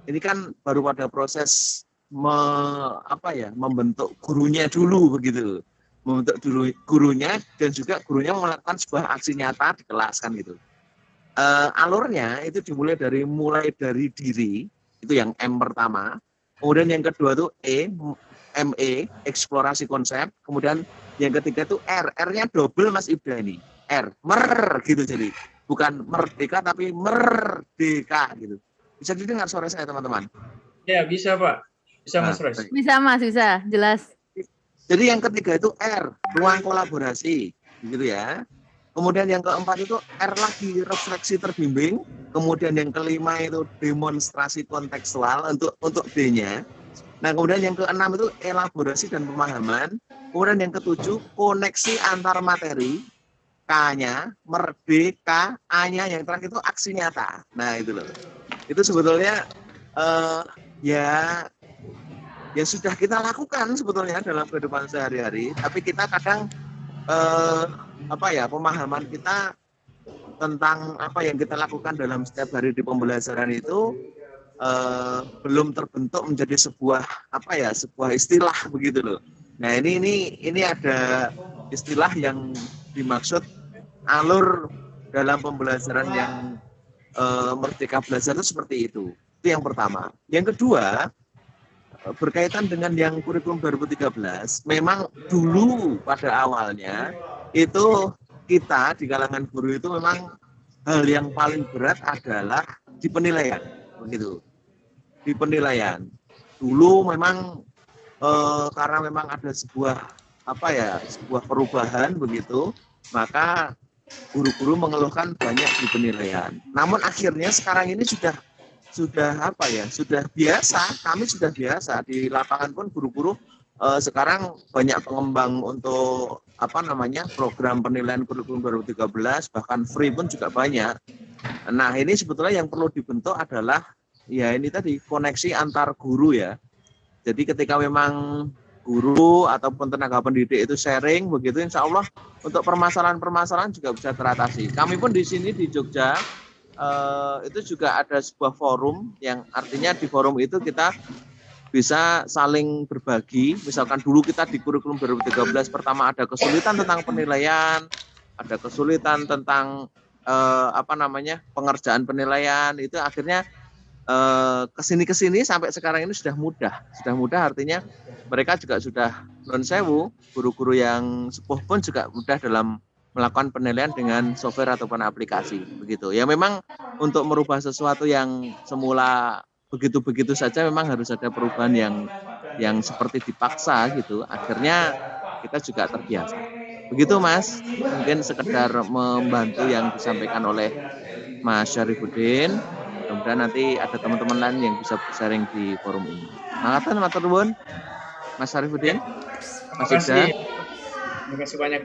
Speaker 1: ini kan baru pada proses membentuk gurunya dulu begitu, membentuk dulu gurunya dan juga gurunya melakukan sebuah aksi nyata di kelas kan gitu. Alurnya itu dimulai dari diri, itu yang M pertama, kemudian yang kedua itu ME, eksplorasi konsep, kemudian yang ketiga itu R-nya double Mas Ibda ini, R, mer gitu, jadi bukan merdeka tapi merdeka gitu. Bisa didengar suara saya teman-teman?
Speaker 3: Ya, bisa Pak. Bisa Mas Rois.
Speaker 5: Bisa Mas, bisa. Jelas.
Speaker 1: Jadi yang ketiga itu R, ruang kolaborasi, gitu ya. Kemudian yang keempat itu R lagi, refleksi terbimbing. Kemudian yang kelima itu demonstrasi kontekstual untuk D-nya. Nah, kemudian yang keenam itu elaborasi dan pemahaman. Kemudian yang ketujuh koneksi antar materi, K-nya, merdeka, A-nya, yang terakhir itu aksi nyata. Nah, itu loh. Itu sebetulnya ya sudah kita lakukan sebetulnya dalam kehidupan sehari-hari, tapi kita kadang pemahaman kita tentang apa yang kita lakukan dalam setiap hari di pembelajaran itu belum terbentuk menjadi sebuah istilah begitu loh. Nah, ini ada istilah yang dimaksud alur dalam pembelajaran yang Merdeka Belajar itu seperti itu. Itu yang pertama. Yang kedua, berkaitan dengan yang kurikulum 2013, memang dulu pada awalnya itu kita di kalangan guru itu memang hal yang paling berat adalah di penilaian, begitu. Di penilaian. Dulu memang karena memang ada sebuah perubahan begitu, maka guru-guru mengeluhkan banyak di penilaian. Namun akhirnya sekarang ini sudah biasa, kami sudah biasa di lapangan pun guru-guru sekarang banyak pengembang untuk program penilaian kurikulum 2013, bahkan free pun juga banyak. Nah, ini sebetulnya yang perlu dibentuk adalah ya ini tadi koneksi antar guru ya. Jadi ketika memang guru ataupun tenaga pendidik itu sharing begitu, insya Allah untuk permasalahan-permasalahan juga bisa teratasi. Kami pun di sini di Jogja itu juga ada sebuah forum yang artinya di forum itu kita bisa saling berbagi. Misalkan dulu kita di kurikulum 2013 pertama ada kesulitan tentang penilaian, ada kesulitan tentang pengerjaan penilaian, itu akhirnya kesini sampai sekarang ini sudah mudah artinya mereka juga sudah non sewu, guru-guru yang sepuh pun juga mudah dalam melakukan penilaian dengan software ataupun aplikasi begitu. Ya memang untuk merubah sesuatu yang semula begitu-begitu saja memang harus ada perubahan yang seperti dipaksa gitu. Akhirnya kita juga terbiasa. Begitu Mas, mungkin sekedar membantu yang disampaikan oleh Mas Syarifuddin. Mudah-mudahan nanti ada teman-teman lain yang bisa sharing di forum ini. Mangatan matur nuwun Mas Syarifuddin,
Speaker 3: Terima
Speaker 1: Mas
Speaker 3: kasih.
Speaker 1: Ibda.
Speaker 3: Terima kasih banyak.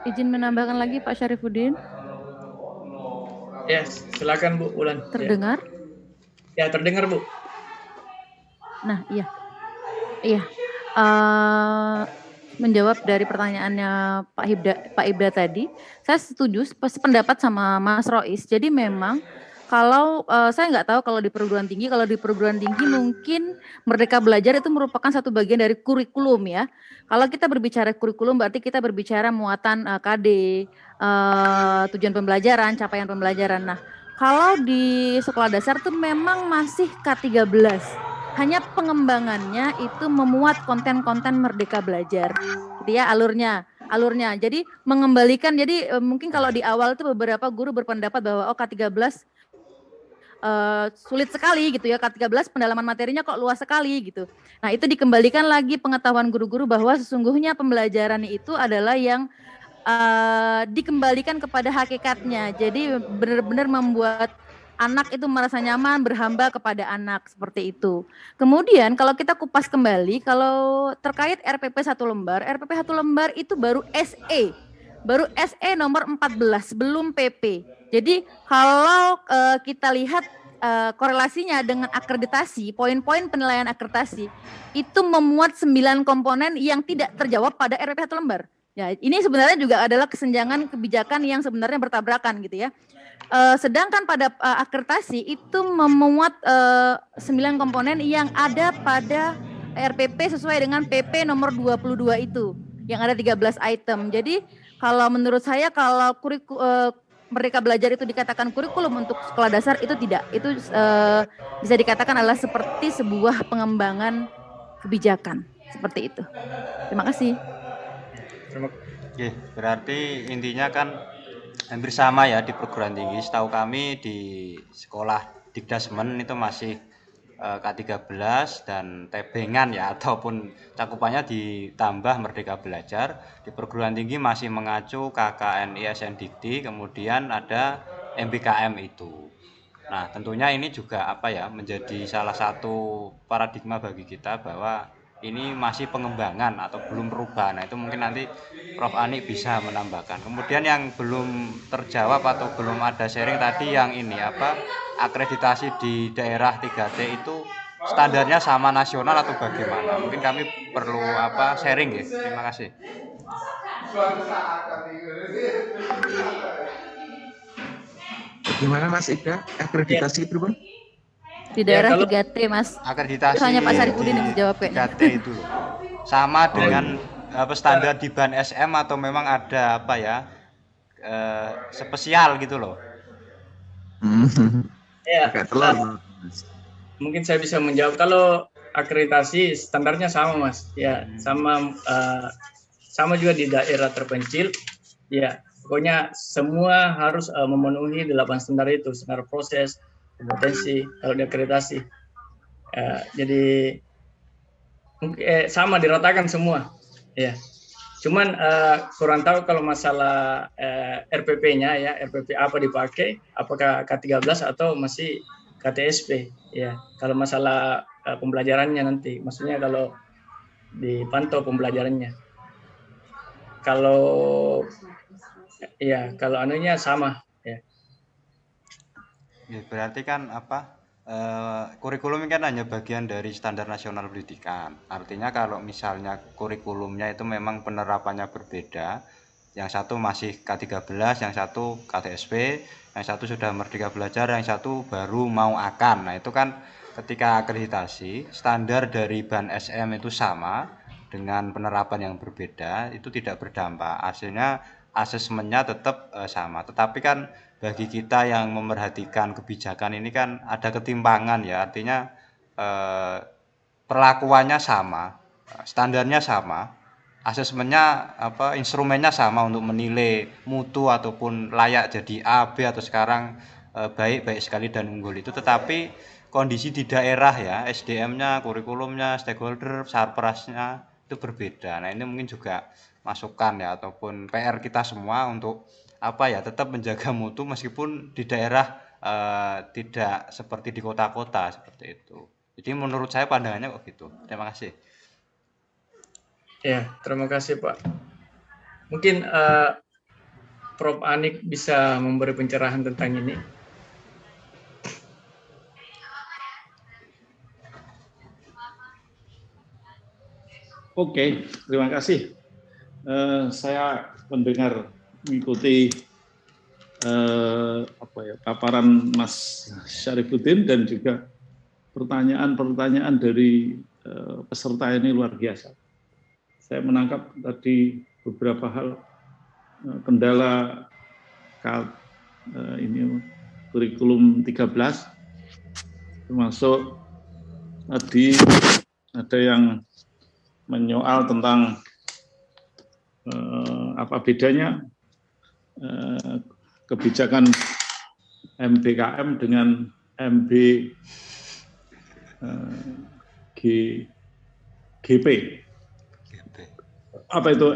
Speaker 5: Izin menambahkan lagi Pak Syarifuddin.
Speaker 3: Ya, silakan Bu Ulan.
Speaker 5: Terdengar?
Speaker 3: Ya, terdengar Bu.
Speaker 5: Nah, iya. Menjawab dari pertanyaannya Pak Ibda tadi, saya setuju sependapat sama Mas Rois. Jadi memang kalau saya nggak tahu kalau di perguruan tinggi mungkin Merdeka Belajar itu merupakan satu bagian dari kurikulum ya. Kalau kita berbicara kurikulum berarti kita berbicara muatan KD, tujuan pembelajaran, capaian pembelajaran. Nah, kalau di sekolah dasar tuh memang masih K13. Hanya pengembangannya itu memuat konten-konten Merdeka Belajar. Gitu ya alurnya. Jadi mengembalikan, jadi mungkin kalau di awal itu beberapa guru berpendapat bahwa K13 sulit sekali gitu ya, K13 pendalaman materinya kok luas sekali gitu. Nah itu dikembalikan lagi pengetahuan guru-guru bahwa sesungguhnya pembelajaran itu adalah yang dikembalikan kepada hakikatnya. Jadi benar-benar membuat anak itu merasa nyaman berhamba kepada anak seperti itu. Kemudian kalau kita kupas kembali, kalau terkait RPP 1 lembar, RPP 1 lembar itu baru SE nomor 14, belum PP. Jadi kalau kita lihat korelasinya dengan akreditasi, poin-poin penilaian akreditasi, itu memuat 9 komponen yang tidak terjawab pada RPP 1 lembar. Ya, ini sebenarnya juga adalah kesenjangan kebijakan yang sebenarnya bertabrakan gitu ya. Sedangkan pada akreditasi itu memuat 9 komponen yang ada pada RPP sesuai dengan PP nomor 22 itu yang ada 13 item. Jadi kalau menurut saya kalau Merdeka Belajar itu dikatakan kurikulum untuk sekolah dasar itu tidak. Itu bisa dikatakan adalah seperti sebuah pengembangan kebijakan seperti itu. Terima kasih.
Speaker 6: Oke, berarti intinya kan hampir sama ya di perguruan tinggi. Setahu kami di sekolah Dikdasmen itu masih K13 dan tebengan ya, ataupun cakupannya ditambah Merdeka Belajar. Di perguruan tinggi masih mengacu KKN ISN Dikti, kemudian ada MBKM itu. Nah tentunya ini juga menjadi salah satu paradigma bagi kita bahwa ini masih pengembangan atau belum perubahan. Nah itu mungkin nanti Prof. Ani bisa menambahkan. Kemudian yang belum terjawab atau belum ada sharing tadi yang ini akreditasi di daerah 3T itu standarnya sama nasional atau bagaimana? Mungkin kami perlu sharing ya. Terima kasih.
Speaker 1: Bagaimana Mas Ibda? Akreditasi itu Bang?
Speaker 5: Di daerah 3T Mas.
Speaker 6: Akreditasi
Speaker 5: itu hanya Pak Syarifuddin yang dijawab kayaknya.
Speaker 6: 3T itu loh. Sama dengan standar di ban SM atau memang ada spesial gitu loh.
Speaker 3: Ya, mungkin saya bisa menjawab. Kalau akreditasi standarnya sama Mas. Ya, sama juga di daerah terpencil. Ya, pokoknya semua harus memenuhi 8 standar itu, standar proses, kompetensi kalau diakreditasi. Jadi sama diratakan semua. Ya. Cuman kurang tahu kalau masalah RPP-nya ya, RPP apa dipakai, apakah K13 atau masih KTSP ya. Kalau masalah pembelajarannya nanti, maksudnya kalau dipantau pembelajarannya. Kalau anunya sama ya.
Speaker 6: Ya, berarti kan kurikulum ini kan hanya bagian dari standar nasional pendidikan. Artinya kalau misalnya kurikulumnya itu memang penerapannya berbeda, yang satu masih K13, yang satu KTSP, yang satu sudah Merdeka Belajar, yang satu baru mau akan. Nah itu kan ketika akreditasi standar dari ban SM itu sama dengan penerapan yang berbeda, itu tidak berdampak. Hasilnya asesmennya tetap sama. Tetapi kan bagi kita yang memerhatikan kebijakan ini kan ada ketimpangan ya, artinya perlakuannya sama, standarnya sama, asesmennya instrumennya sama untuk menilai mutu ataupun layak jadi A, B atau sekarang baik sekali dan unggul itu, tetapi kondisi di daerah ya, SDM-nya, kurikulumnya, stakeholder, sarprasnya itu berbeda. Nah ini mungkin juga masukan ya ataupun PR kita semua untuk apa ya tetap menjaga mutu meskipun di daerah tidak seperti di kota-kota seperti itu. Jadi menurut saya pandangannya kok gitu. Terima kasih.
Speaker 3: Ya, terima kasih Pak. Mungkin Prof. Anik bisa memberi pencerahan tentang ini.
Speaker 8: Oke, terima kasih. Saya mendengar mengikuti paparan Mas Syarifuddin dan juga pertanyaan-pertanyaan dari peserta ini luar biasa. Saya menangkap tadi beberapa hal kendala ini kurikulum 13, termasuk tadi ada yang menyoal tentang apa bedanya kebijakan MBKM dengan GP. Apa itu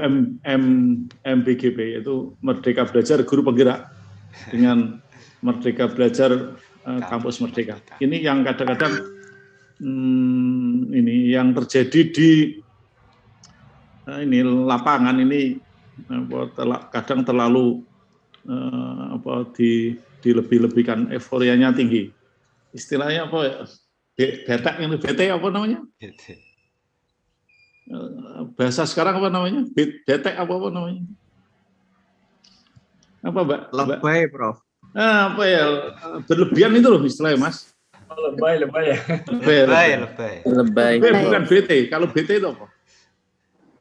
Speaker 8: MBGP? Itu Merdeka Belajar Guru Penggerak dengan Merdeka Belajar Kampus Merdeka. Ini yang kadang-kadang ini yang terjadi di ini lapangan ini kadang terlalu dilebih-lebihkan, euforianya tinggi. Istilahnya apa? Betek ini BT apa namanya? Bahasa sekarang apa namanya? Betek apa namanya? Apa Mbak?
Speaker 1: Lebay, Prof.
Speaker 8: Apa ya? Berlebihan itu loh istilahnya, Mas.
Speaker 3: Lebay ya.
Speaker 8: Lebay. Bukan BT. Kalau BT itu apa?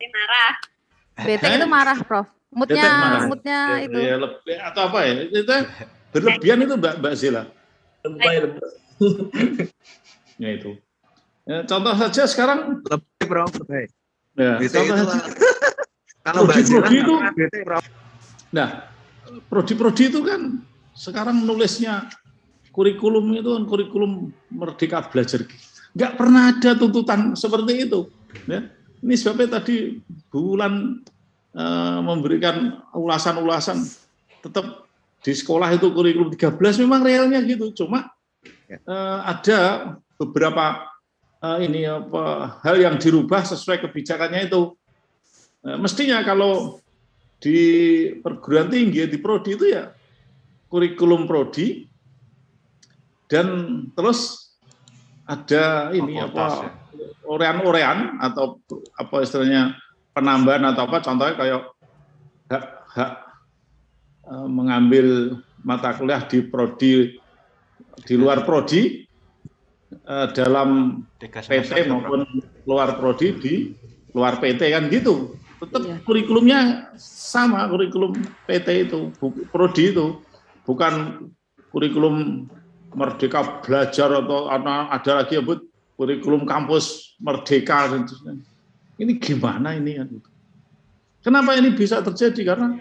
Speaker 7: Marah.
Speaker 5: BT itu marah, Prof. Moodnya itu.
Speaker 8: Ya, lebih atau apa ya? Itu berlebihan itu Mbak Zila.
Speaker 3: Lebay.
Speaker 8: Ya itu. Ya, contoh saja sekarang
Speaker 1: Lebay, Prof. Lebay.
Speaker 8: Ya, contoh saja.
Speaker 1: Kalau Mbak Zila
Speaker 8: itu,
Speaker 1: Prof.
Speaker 8: Nah, prodi-prodi itu kan sekarang nulisnya kurikulum itu kan kurikulum Merdeka Belajar. Nggak pernah ada tuntutan seperti itu. Ya. Ini sebabnya tadi Bulan memberikan ulasan-ulasan tetap di sekolah itu kurikulum 13 memang realnya gitu. Cuma ada beberapa hal yang dirubah sesuai kebijakannya itu. Mestinya kalau di perguruan tinggi di prodi itu ya kurikulum prodi dan terus ada ini orean atau apa istilahnya penambahan atau apa, contohnya kayak hak mengambil mata kuliah di prodi di luar prodi dalam PT maupun luar prodi di luar PT kan gitu. Tetap kurikulumnya sama, kurikulum PT itu, prodi itu, bukan kurikulum Merdeka Belajar atau ada lagi yang kurikulum kampus Merdeka. Ini gimana ini? Kenapa ini bisa terjadi? Karena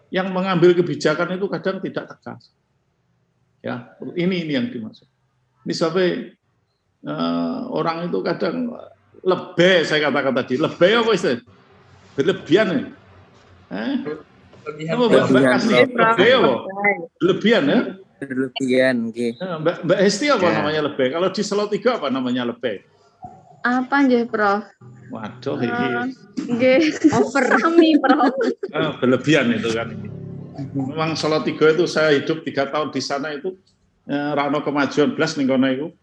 Speaker 8: yang mengambil kebijakan itu kadang tidak tegas. Ya, ini yang dimaksud. Ini sebabnya orang itu kadang lebih, saya katakan tadi, lebih apa istilah? Berlebihan ya? Berlebihan ya?
Speaker 9: Berlebihan, okay.
Speaker 8: Mbak Hesti apa namanya lebih? Kalau di Salatiga apa namanya lebih?
Speaker 10: Apa nggih, Prof?
Speaker 8: Waduh, ini.
Speaker 10: Nggih, over kami, Prof.
Speaker 8: Berlebihan itu kan. Memang Salatiga itu saya hidup 3 tahun di sana itu rano kemajuan blas ning kono iku.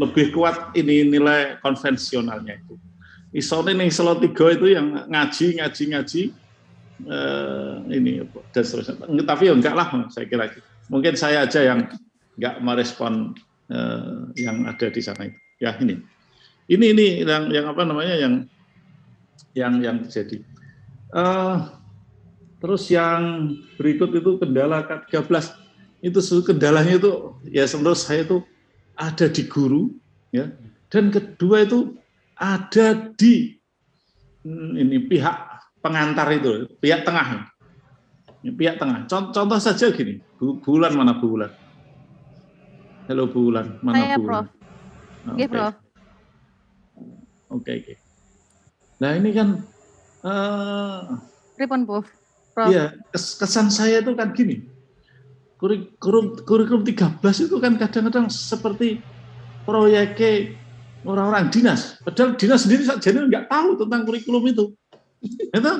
Speaker 8: Lebih kuat ini nilai konvensionalnya itu. Isone ning Salatiga itu yang ngaji ini dan seterusnya. Tapi ya enggak lah, saya kira. Mungkin saya aja yang enggak merespon yang ada di sana itu. Ya ini yang apa namanya yang terjadi. Terus yang berikut itu kendala K13 itu kendalanya itu ya menurut saya itu ada di guru ya, dan kedua itu ada di ini pihak pengantar itu, pihak tengah. Pihak tengah. Contoh saja gini, Bulan mana Bulan? Halo Bulan, mana
Speaker 5: saya,
Speaker 8: Bulan?
Speaker 5: Prof. Oke, Prof.
Speaker 8: Oke. Nah ini kan
Speaker 5: Pripun, Prof?
Speaker 8: iya, kesan saya itu kan gini. Kurikulum 13 itu kan kadang-kadang seperti proyeknya orang-orang dinas. Padahal dinas sendiri saja nggak tahu tentang kurikulum itu. Itu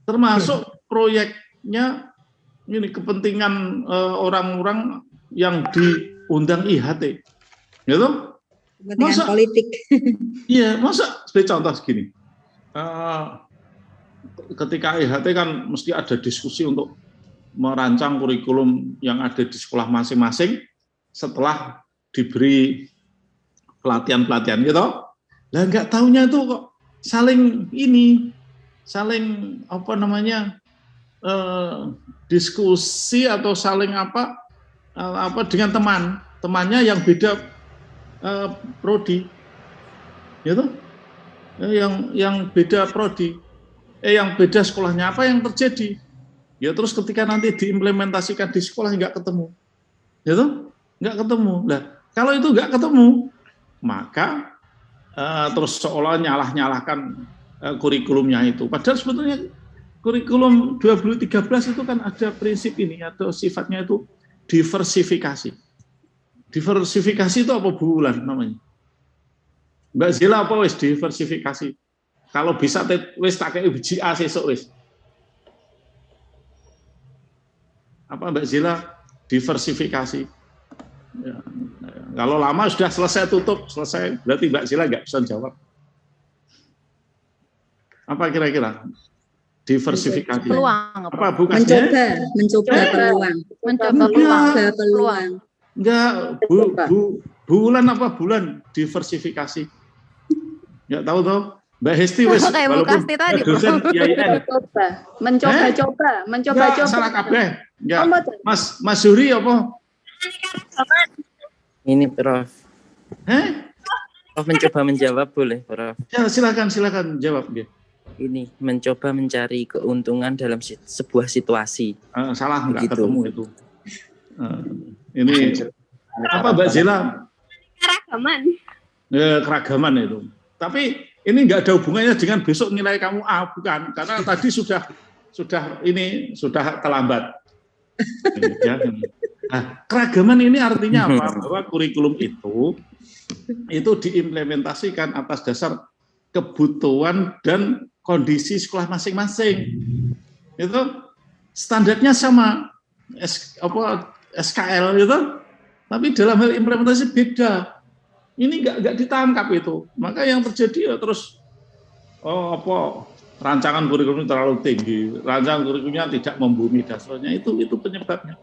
Speaker 8: termasuk proyeknya ini kepentingan orang-orang yang diundang IHT. Gitu?
Speaker 11: Kepentingan politik.
Speaker 8: Iya, masa sebagai contoh segini. Ketika IHT kan mesti ada diskusi untuk merancang kurikulum yang ada di sekolah masing-masing setelah diberi pelatihan-pelatihan gitu. Lah nggak taunya itu kok saling diskusi atau saling dengan temannya yang beda prodi, gitu, yang beda prodi, yang beda sekolahnya, apa yang terjadi? Ya terus ketika nanti diimplementasikan di sekolah nggak ketemu, gitu, nggak ketemu. Nah kalau itu nggak ketemu, maka terus seolah nyalahkan kurikulumnya itu. Padahal sebetulnya kurikulum 2013 itu kan ada prinsip ini atau sifatnya itu diversifikasi. Diversifikasi itu apa bulan namanya? Mbak Zila apa wis diversifikasi? Kalau bisa wis tak kayak biji A sesuk wis. Apa Mbak Zila diversifikasi? Ya, kalau lama sudah selesai berarti Mbak Zila nggak bisa jawab. Apa kira-kira? Diversifikasi.
Speaker 5: Peluang.
Speaker 8: Apa bukannya?
Speaker 11: Mencoba peluang.
Speaker 8: Enggak, bulan apa bulan diversifikasi. Enggak tahu toh. Mbak Hesti wis walaupun dosen IAIN. Mencoba. Salah kabeh. Enggak. Mas Zuri apa?
Speaker 9: Ini Prof. Prof mencoba menjawab boleh, Prof?
Speaker 8: Ya, silakan jawab dia.
Speaker 9: Ini mencoba mencari keuntungan dalam sebuah situasi.
Speaker 8: Salah, enggak ketemu itu. Ini apa Mbak Zila?
Speaker 7: Keragaman.
Speaker 8: Ya, keragaman itu. Tapi ini enggak ada hubungannya dengan besok nilai kamu A, bukan? Karena tadi sudah terlambat. Ya. Nah, keragaman ini artinya apa? Bahwa kurikulum itu diimplementasikan atas dasar kebutuhan dan kondisi sekolah masing-masing. Itu standarnya sama SKL gitu, tapi dalam hal implementasi beda. Ini nggak ditangkap itu. Maka yang terjadi ya terus rancangan kurikulum terlalu tinggi, rancangan kurikulumnya tidak membumi dasarnya, itu penyebabnya.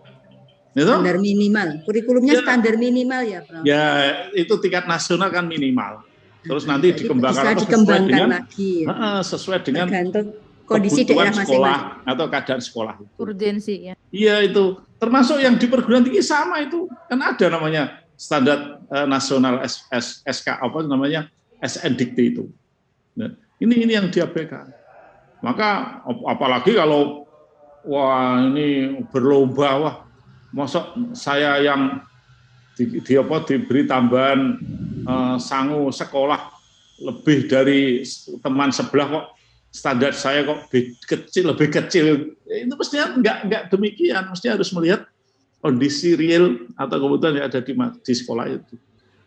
Speaker 8: Gitu?
Speaker 11: Standar minimal, kurikulumnya standar minimal ya, Prof.
Speaker 8: Ya, itu tingkat nasional kan minimal. Terus nanti dikembangkan
Speaker 11: lagi.
Speaker 8: Sesuai dengan
Speaker 11: kondisi daerah
Speaker 8: sekolah atau keadaan sekolah.
Speaker 5: Urgensi ya.
Speaker 8: Iya itu, termasuk yang di perguruan tinggi sama itu kan ada namanya standar nasional SNDikti itu. Nah, ini yang diabaikan. Maka apalagi kalau ini berlomba mosok saya yang diberi tambahan sangu sekolah lebih dari teman sebelah kok standar saya kok lebih kecil. Itu mestinya enggak demikian, mesti harus melihat kondisi real atau kebutuhan yang ada di sekolah itu.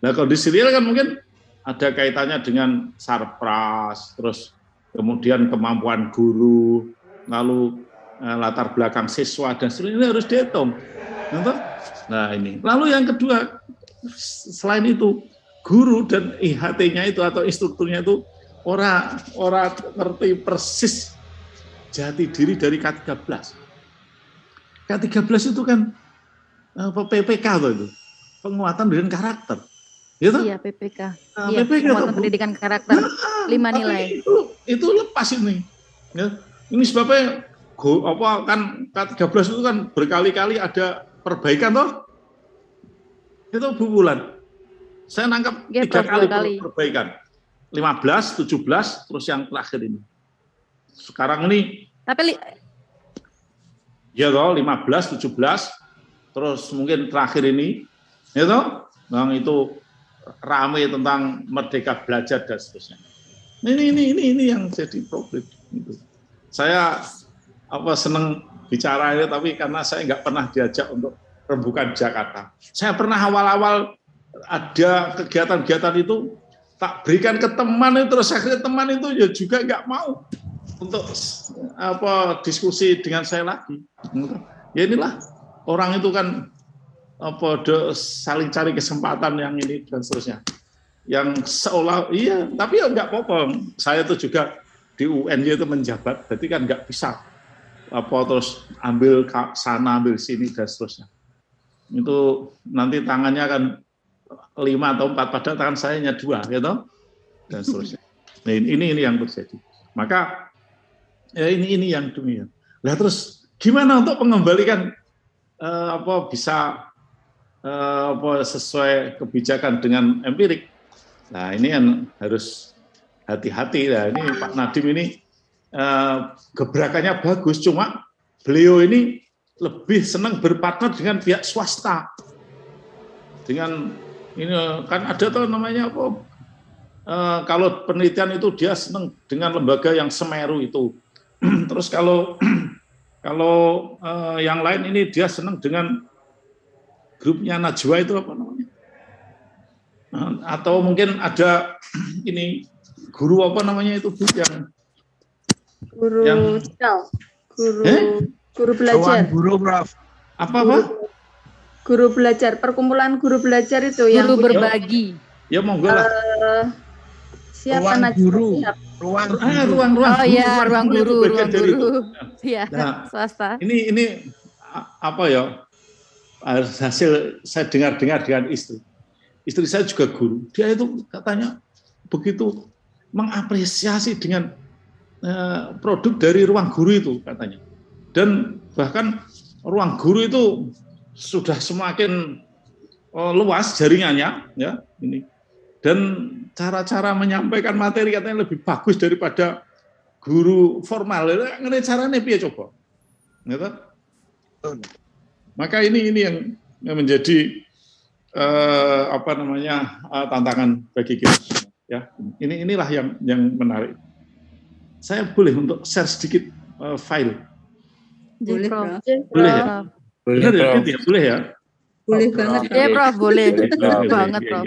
Speaker 8: Nah, kondisi real kan mungkin ada kaitannya dengan sarpras, terus kemudian kemampuan guru, lalu latar belakang siswa dan seterusnya, ini harus dihitung. Nah ini. Lalu yang kedua, selain itu guru dan IHT-nya itu atau instrukturnya itu orang ngerti persis jati diri dari K13. K13 itu kan PPK itu, penguatan dengan karakter. Gitu?
Speaker 5: Iya, PPK.
Speaker 8: PPK
Speaker 5: penguatan pendidikan karakter. 5 nilai.
Speaker 8: Itu lepas ini. Ya. Ini sebabnya kan K13 itu kan berkali-kali ada perbaikan toh. Itu Bu Bulan. Saya nangkap 3 kali perbaikan. 15, 17, terus yang terakhir ini. Sekarang ini ya toh 15, 17, terus mungkin terakhir ini, ya toh, yang itu rame tentang merdeka belajar dan seterusnya. Ini yang jadi problem. Gitu. Saya senang bicara ini, tapi karena saya nggak pernah diajak untuk rembukan Jakarta. Saya pernah awal-awal ada kegiatan-kegiatan itu tak berikan ke teman itu, terus akhirnya teman itu ya juga nggak mau untuk diskusi dengan saya lagi. Ya inilah orang itu kan saling cari kesempatan yang ini dan seterusnya. Yang seolah iya, tapi ya nggak apa-apa. Saya itu juga di UNY itu menjabat, berarti kan nggak bisa terus ambil sana ambil sini dan seterusnya. Itu nanti tangannya kan 5 atau 4, padahal tangan saya hanya 2, gitu, dan seterusnya. Nah, ini yang terjadi. Maka ya ini yang demikian. Nah terus gimana untuk mengembalikan bisa sesuai kebijakan dengan empirik? Nah ini yang harus hati-hati. Nah ini Pak Nadiem ini gebrakannya bagus, cuma beliau ini lebih senang berpartner dengan pihak swasta. Dengan ini kan ada tuh namanya kalau penelitian itu dia senang dengan lembaga yang semeru itu. Terus kalau yang lain ini dia senang dengan grupnya Najwa itu apa namanya? Atau mungkin ada ini guru apa namanya itu yang
Speaker 10: guru belajar.
Speaker 1: Guru Prof.
Speaker 8: Apa?
Speaker 10: Guru belajar, perkumpulan guru belajar itu yang
Speaker 5: guru berbagi.
Speaker 8: Ya monggo lah.
Speaker 10: Siapa
Speaker 8: ruang
Speaker 5: Oh iya, ruang guru. Iya, swasta.
Speaker 8: Ini apa ya? Hasil saya dengar dengan istri. Istri saya juga guru. Dia itu katanya begitu mengapresiasi dengan produk dari ruang guru itu katanya. Dan bahkan ruang guru itu sudah semakin luas jaringannya, ya ini. Dan cara-cara menyampaikan materi katanya lebih bagus daripada guru formal. Ngene carane piye coba? Gitu? Maka ini yang menjadi tantangan bagi kita. Ya, inilah yang menarik. Saya boleh untuk share sedikit file.
Speaker 11: Boleh, Prof.
Speaker 8: Boleh ya? Benar ya, ya? Boleh ya?
Speaker 11: Boleh banget.
Speaker 5: Ya, Prof, boleh. Banget, Prof.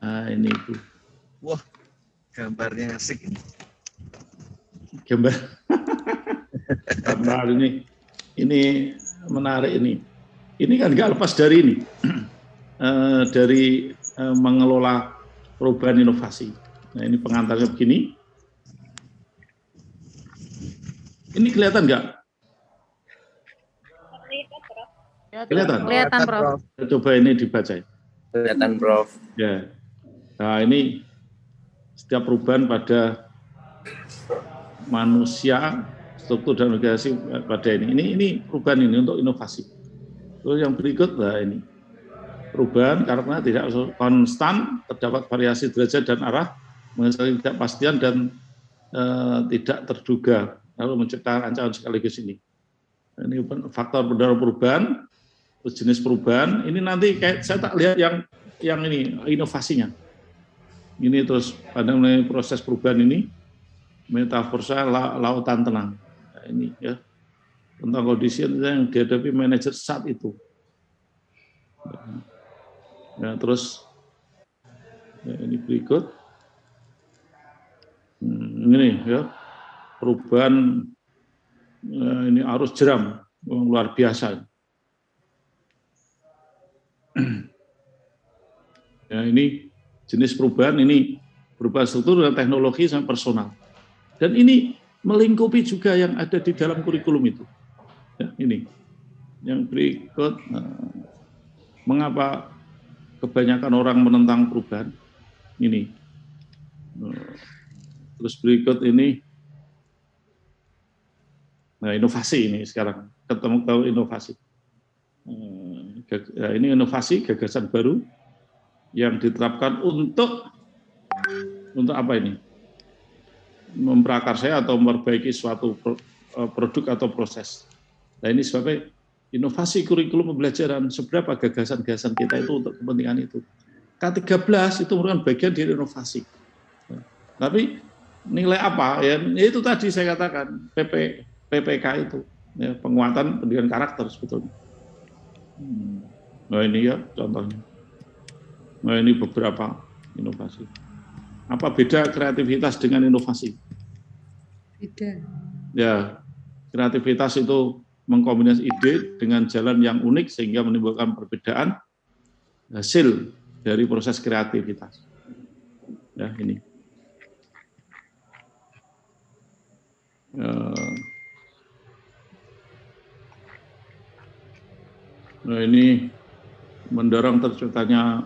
Speaker 8: Ini Bu.
Speaker 1: Wah, gambarnya asik ini.
Speaker 8: Gambar ini menarik ini. Ini kan nggak lepas dari ini, dari mengelola perubahan inovasi. Nah ini pengantarnya begini. Ini kelihatan nggak? Kelihatan?
Speaker 5: Kelihatan, Prof.
Speaker 8: Coba ini dibaca.
Speaker 9: Kelihatan, Prof.
Speaker 8: Ya. Nah ini setiap perubahan pada manusia, struktur dan organisasi pada ini perubahan ini untuk inovasi. Terus yang berikut, nah ini perubahan karena tidak konstan, terdapat variasi derajat dan arah, menghasilkan ketidakpastian dan tidak terduga, lalu menciptakan ancaman sekaligus ini. Ini faktor pendorong perubahan, terus jenis perubahan. Ini nanti kayak saya tak lihat yang ini inovasinya. Ini terus pada mulai proses perubahan ini, metafor saya lautan tenang. Nah, ini ya tentang kondisi yang dihadapi manajer saat itu. Ya, terus ya, ini berikut. Ini ya perubahan ini arus jeram yang luar biasa. Ya, ini jenis perubahan ini berupa struktur dan teknologi sampai personal. Dan ini melingkupi juga yang ada di dalam kurikulum itu. Ya, ini yang berikut. Mengapa kebanyakan orang menentang perubahan? Ini. Terus berikut ini. Nah, inovasi ini sekarang ketemu inovasi. Ini inovasi gagasan baru yang diterapkan untuk apa ini? Memprakarsai atau memperbaiki suatu produk atau proses. Nah ini sebabnya inovasi kurikulum pembelajaran, seberapa gagasan-gagasan kita itu untuk kepentingan itu. K13 itu merupakan bagian dari inovasi. Tapi nilai apa? Ya itu tadi saya katakan PPK itu, ya, penguatan pendidikan karakter sebetulnya. Nah ini ya contohnya. Nah ini beberapa inovasi. Apa beda kreativitas dengan inovasi?
Speaker 11: Beda.
Speaker 8: Ya, kreativitas itu mengkombinasi ide dengan jalan yang unik sehingga menimbulkan perbedaan hasil dari proses kreativitas. Ya, ini. Nah, ini mendorong terciptanya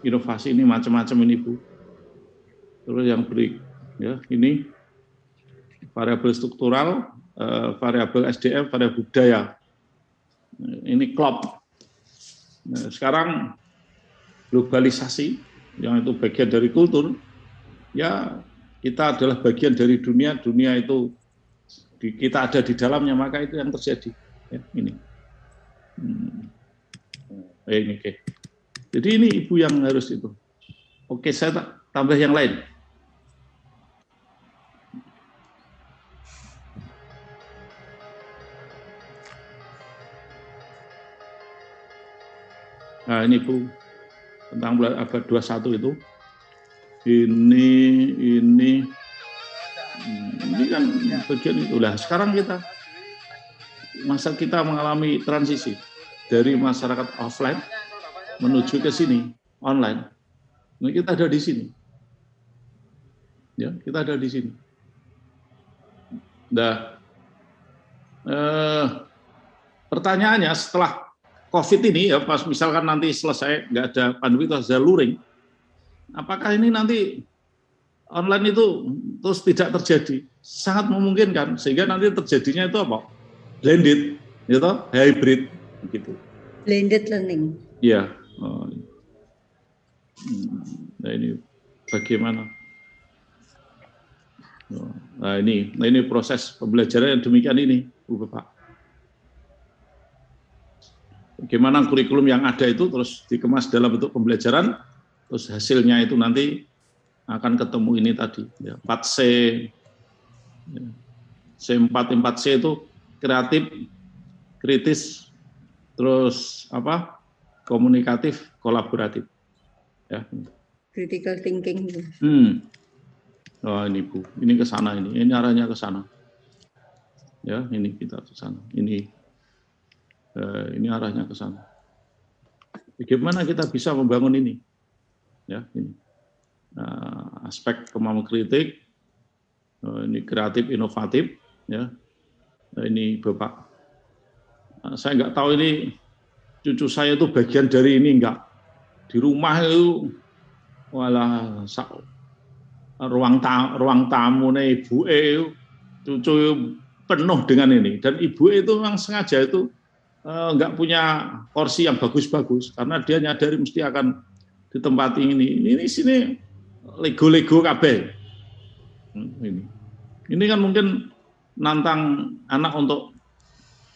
Speaker 8: inovasi ini macam-macam ini Bu. Terus yang ya ini variabel struktural, variabel SDM, variabel budaya. Ini klop. Nah, sekarang globalisasi yang itu bagian dari kultur, ya kita adalah bagian dari dunia, dunia itu kita ada di dalamnya, maka itu yang terjadi. Ya, ini. Ini oke. Jadi ini Ibu yang harus itu. Oke, saya tambah yang lain. Nah ini Bu, tentang abad 21 itu. Ini kan bagian itulah. Sekarang kita mengalami transisi dari masyarakat offline menuju ke sini online. Nah, kita ada di sini. Ya, kita ada di sini. Nah, pertanyaannya setelah COVID ini ya, pas misalkan nanti selesai nggak ada pandemi itu ada luring, apakah ini nanti online itu terus tidak terjadi? Sangat memungkinkan, sehingga nanti terjadinya itu apa? Blended, gitu, hybrid, gitu.
Speaker 11: Blended learning.
Speaker 8: Iya. Nah ini bagaimana? Nah ini proses pembelajaran yang demikian ini, Bu Bapak. Bagaimana kurikulum yang ada itu terus dikemas dalam bentuk pembelajaran, terus hasilnya itu nanti akan ketemu ini tadi, ya, 4C, ya. C4 itu kreatif, kritis, terus apa? Komunikatif, kolaboratif. Ya.
Speaker 11: Critical thinking.
Speaker 8: Oh ini Bu, ini ke sana ini arahnya ke sana. Ya, ini kita ke sana. Ini arahnya ke sana. Bagaimana kita bisa membangun ini? Ya, ini. Aspek kemampuan kritik, ini kreatif inovatif, ya. Ini Bapak. Saya nggak tahu ini cucu saya itu bagian dari ini enggak. Di rumah itu walah ruang tamu nih ibu cucu penuh dengan ini, dan ibu itu memang sengaja itu nggak punya porsi yang bagus-bagus karena dia nyadari mesti akan ditempati ini sini lego kabeh. Ini kan mungkin nantang anak untuk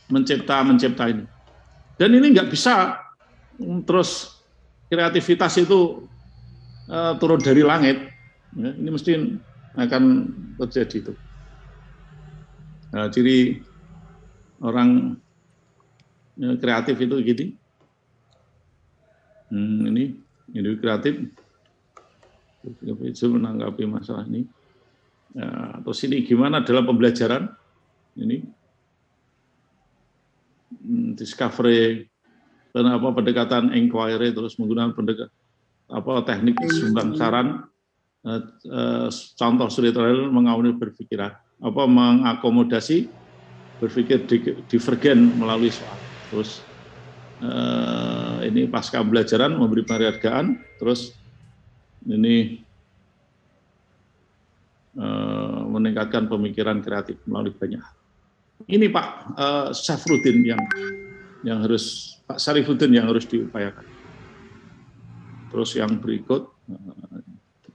Speaker 8: mencipta ini, dan ini nggak bisa terus kreativitas itu turun dari langit, ya, ini mesti akan terjadi itu. Nah, ciri orang kreatif itu gini. Ini kreatif itu menanggapi masalah ini. Ya, terus ini gimana dalam pembelajaran? Ini discovery, pendekatan inquiry, terus menggunakan teknik sumbang saran, contoh storyteller mengawali berpikiran, mengakomodasi berpikir divergen melalui soal. Terus ini pasca pembelajaran memberi penghargaan, terus ini meningkatkan pemikiran kreatif melalui banyak hal. Ini Pak Syafruddin yang harus Pak Syarifuddin yang harus diupayakan. Terus yang berikut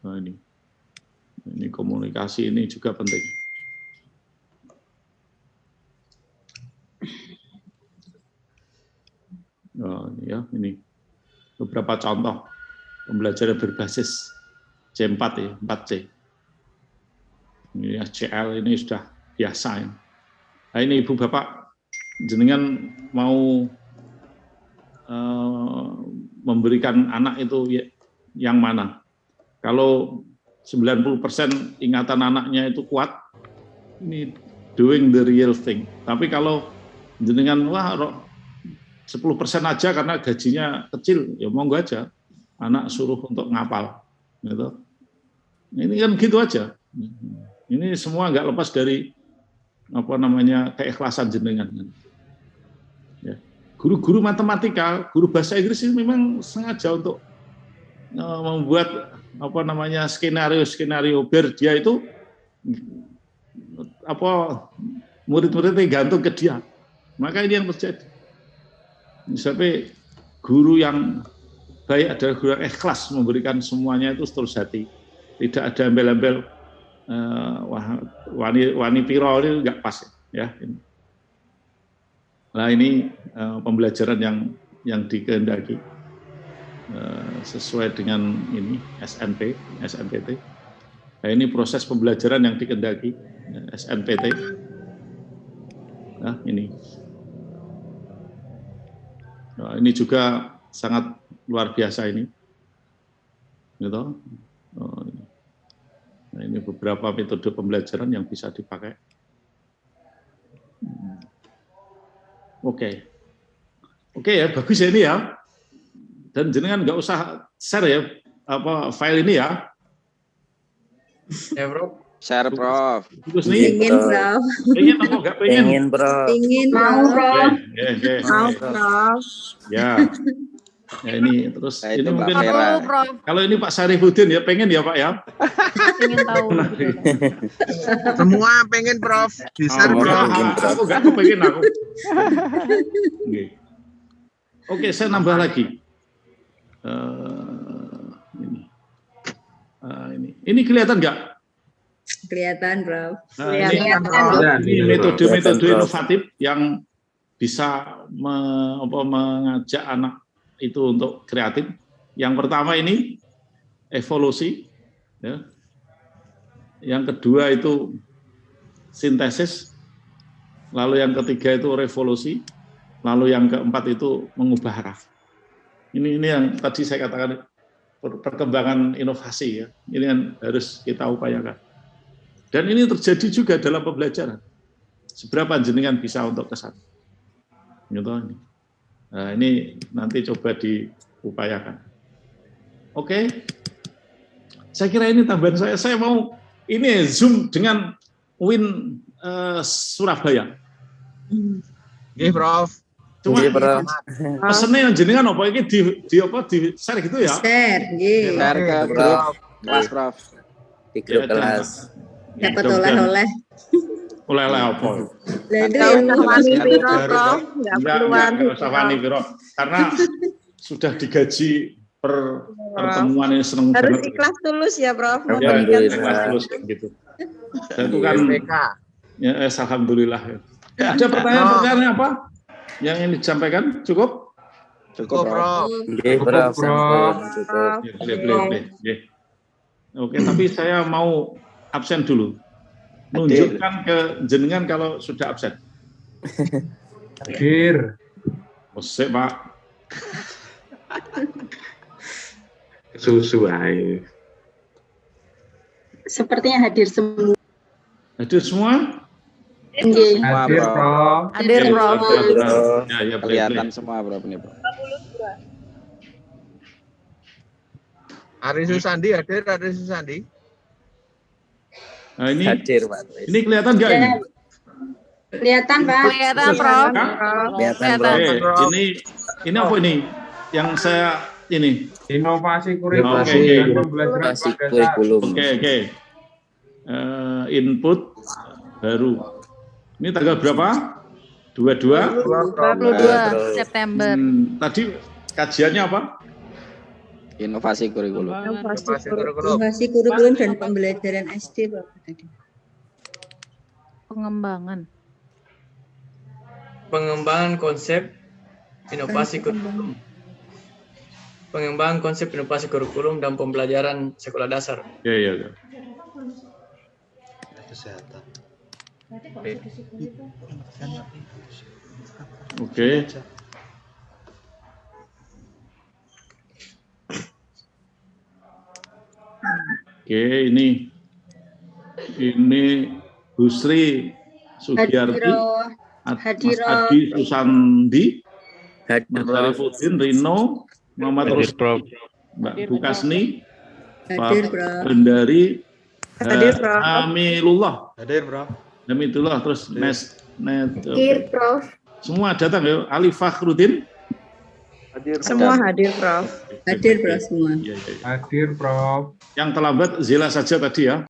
Speaker 8: ini komunikasi ini juga penting. beberapa contoh pembelajaran berbasis C4 ya, 4C. Ini SCL ini sudah biasa ya. Nah, ini Ibu Bapak jenengan mau memberikan anak itu yang mana? Kalau 90% ingatan anaknya itu kuat, ini doing the real thing. Tapi kalau jenengan 10% aja karena gajinya kecil, ya monggo aja. Anak suruh untuk ngapal. Gitu. Ini kan gitu aja. Ini semua nggak lepas dari keikhlasan jenengan. Ya. Guru-guru matematika, guru bahasa Inggris ini memang sengaja untuk membuat skenario biar dia itu murid-muridnya gantung ke dia. Maka ini yang terjadi. Sampai guru yang baik adalah guru yang ikhlas memberikan semuanya itu setulus hati. Tidak ada embel-embel wani piro ini nggak pas ya. Nah ini pembelajaran yang dikehendaki sesuai dengan ini SNPT. Nah, ini proses pembelajaran yang dikehendaki SNPT. Nah, ini. Nah, ini juga sangat luar biasa ini. Gitu. Nah, ini beberapa metode pembelajaran yang bisa dipakai. Oke ya, bagus ya ini ya. Dan jenengan nggak usah share ya file ini ya.
Speaker 3: Ya, Bro.
Speaker 12: Share, Prof.
Speaker 8: Bagus nih.
Speaker 11: Pengen, Prof.
Speaker 8: Pengen apa nggak pengen?
Speaker 9: Pengen, Prof.
Speaker 11: Pengen,
Speaker 10: Mau, Prof.
Speaker 11: Mau, Prof.
Speaker 8: Ya. Ya ini terus
Speaker 12: Nah,
Speaker 8: ini
Speaker 12: itu
Speaker 8: mungkin
Speaker 12: Mbak Vera.
Speaker 8: kalau ini Pak Sarifudin ya pengen ya Pak ya.
Speaker 2: Pengen tahu.
Speaker 1: Semua pengen Prof. Bisa Prof.
Speaker 8: Aku nggak kepengen aku. Oke, saya nambah lagi. Ini kelihatan nggak?
Speaker 11: Kelihatan, Prof.
Speaker 8: Nah, ini metode-metode inovatif yang bisa mengajak anak itu untuk kreatif. Yang pertama ini evolusi, ya. Yang kedua itu sintesis, lalu yang ketiga itu revolusi, lalu yang keempat itu mengubah arah. Ini yang tadi saya katakan perkembangan inovasi ya. Ini yang harus kita upayakan. Dan ini terjadi juga dalam pembelajaran. Seberapa jenengan bisa untuk ke sana. Gitu. Nah, ini nanti coba diupayakan. Oke. Saya kira ini tambahan saya. Saya mau ini Zoom dengan Win Surabaya.
Speaker 1: Oke, Prof.
Speaker 8: Cuma pesennya yang jenengan apa ini di share gitu ya?
Speaker 11: Share,
Speaker 12: Share ke grup kelas, Prof.
Speaker 9: Di grup kelas.
Speaker 11: Dapat oleh-oleh.
Speaker 8: Oleh-oleh apa? Nggak usah wani, Bro. Karena sudah digaji per pertemuan ini seneng
Speaker 10: harus
Speaker 8: banget.
Speaker 10: ikhlas tulus ya, Prof.
Speaker 8: Ya, ikhlas tulus gitu. Dan itu kan ya, alhamdulillah. Ya, ada pertanyaan apa yang ingin disampaikan? Cukup?
Speaker 12: Cukup, Prof.
Speaker 9: Cukup.
Speaker 8: Oke, tapi saya mau absen dulu. Nunjukkan ke jenengan kalau sudah absen.
Speaker 13: Hadir.
Speaker 8: Osek, Pak.
Speaker 13: Susu aja.
Speaker 10: Sepertinya hadir semua.
Speaker 8: Hadir semua?
Speaker 10: Hadir,
Speaker 12: Prof.
Speaker 5: Hadir, Prof.
Speaker 8: Ya,
Speaker 12: Kelihatan semua, Prof. Ini, Prof.
Speaker 1: Ari Susandi hadir, Ari Susandi.
Speaker 8: Nah, ini
Speaker 9: Hadir, Pak.
Speaker 8: Ini kelihatan nggak ini?
Speaker 10: Kelihatan, Pak.
Speaker 5: Kelihatan, Prof.
Speaker 9: Kelihatan,
Speaker 5: Prof.
Speaker 8: Ini apa ini? Yang saya ini.
Speaker 13: Inovasi kurikulum dan pembelajaran
Speaker 9: kurikulum.
Speaker 8: Oke. Input baru. Ini tanggal berapa?
Speaker 5: 22 September.
Speaker 8: Tadi kajiannya apa?
Speaker 12: Inovasi kurikulum.
Speaker 11: Inovasi kurikulum dan pembelajaran SD, Pak.
Speaker 3: Pengembangan konsep inovasi kurikulum. pengembangan konsep inovasi kurikulum dan pembelajaran sekolah dasar.
Speaker 8: Ya.
Speaker 6: Kesehatan.
Speaker 8: Oke. Oke, ini Bu Sri Sugiyarti, Mas Adi Susandi, Mas Arifuddin, Rino, Muhammad Rus, Mbak Bukasni, Pak Bendari, Amilullah.
Speaker 6: Hadir, Prof.
Speaker 8: Hamidullah, terus
Speaker 10: Hadir, Prof.
Speaker 8: semua datang ya. Ali Fakhrudin.
Speaker 10: Semua hadir, Prof.
Speaker 11: Hadir, Prof, semua.
Speaker 8: Ya.
Speaker 13: Hadir, Prof.
Speaker 8: Yang terlambat Zila saja tadi ya.